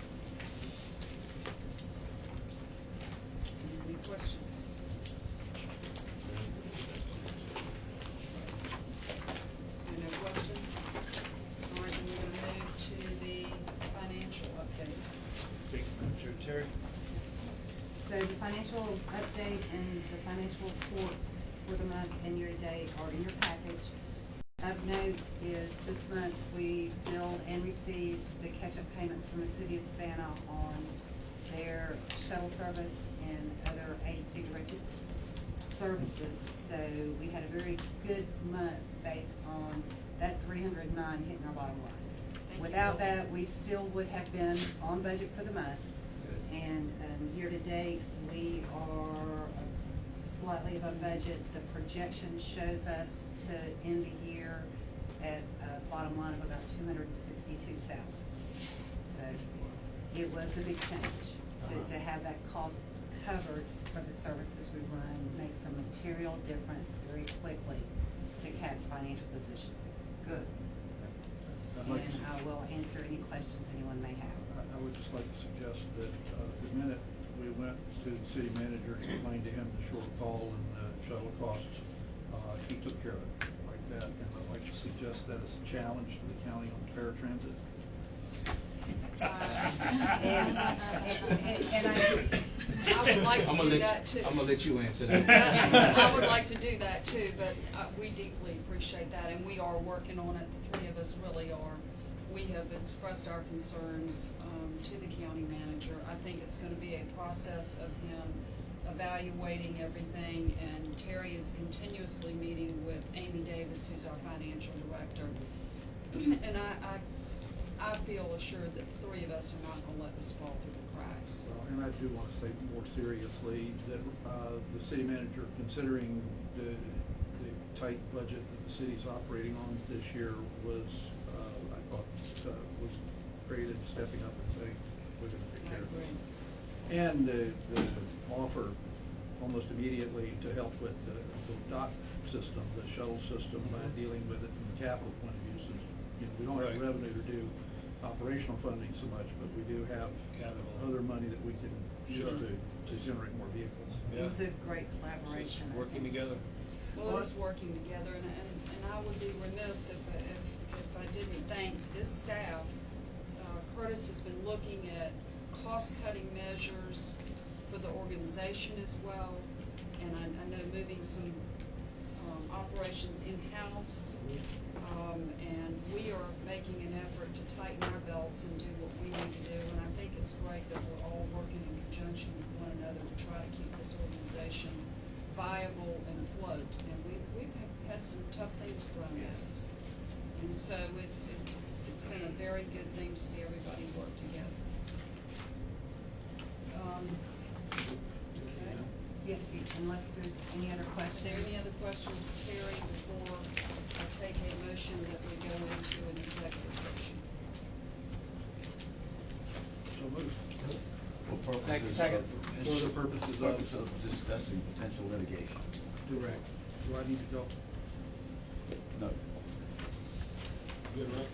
Any questions? No questions? All right, then we're going to move to the financial update. Thank you, Madam Chair. Terry? So the financial update and the financial reports for the month and year-to-date are in your package. Of note is this month we billed and received the catch-up payments from the City of Savannah on their shuttle service and other agency-directed services. So we had a very good month based on that 309 hitting our bottom line. Without that, we still would have been on budget for the month. And year-to-date, we are slightly above budget. The projection shows us to end the year at a bottom line of about $262,000. So it was a big change to have that cost covered for the services we run, makes a material difference very quickly to CAT's financial position. Good. And I will answer any questions anyone may have. I would just like to suggest that the minute we went to the city manager and explained to him the shortfall and the shuttle costs, he took care of it like that. And I'd like to suggest that as a challenge to the county on paratransit. I would like to do that too. I'm gonna let you answer that. I would like to do that too, but we deeply appreciate that, and we are working on it. The 3 of us really are. We have expressed our concerns to the county manager. I think it's going to be a process of him evaluating everything, and Terry is continuously meeting with Amy Davis, who's our financial director. And I feel assured that the 3 of us are not going to let this fall through the cracks. And I do want to say more seriously that the city manager, considering the tight budget that the city's operating on this year, was I thought was great in stepping up and saying we're going to take care of this. And the offer almost immediately to help with the dock system, the shuttle system, by dealing with it from a capital point of view, since we don't have Right. revenue to do operational funding so much, but we do have Capital. other money that we can use Sure. to generate more vehicles. It was a great collaboration. I Working think. together. Well, it's working together, and I would be remiss if I didn't thank this staff. Curtis has been looking at cost-cutting measures for the organization as well, and I know moving some operations in-house, and we are making an effort to tighten our belts and do what we need to do, and I think it's great that we're all working in conjunction with one another to try to keep this organization viable and afloat, and we've had some tough things thrown at us, and so it's been a very good thing to see everybody work together. Okay. Yeah, unless there's any other Are questions. there any other questions for Terry before I take a motion that we go into an executive session? So moved. For purposes Second. of. For the purposes of- Purpose of discussing potential litigation. Correct. Do I need to go? No. Good, Rick?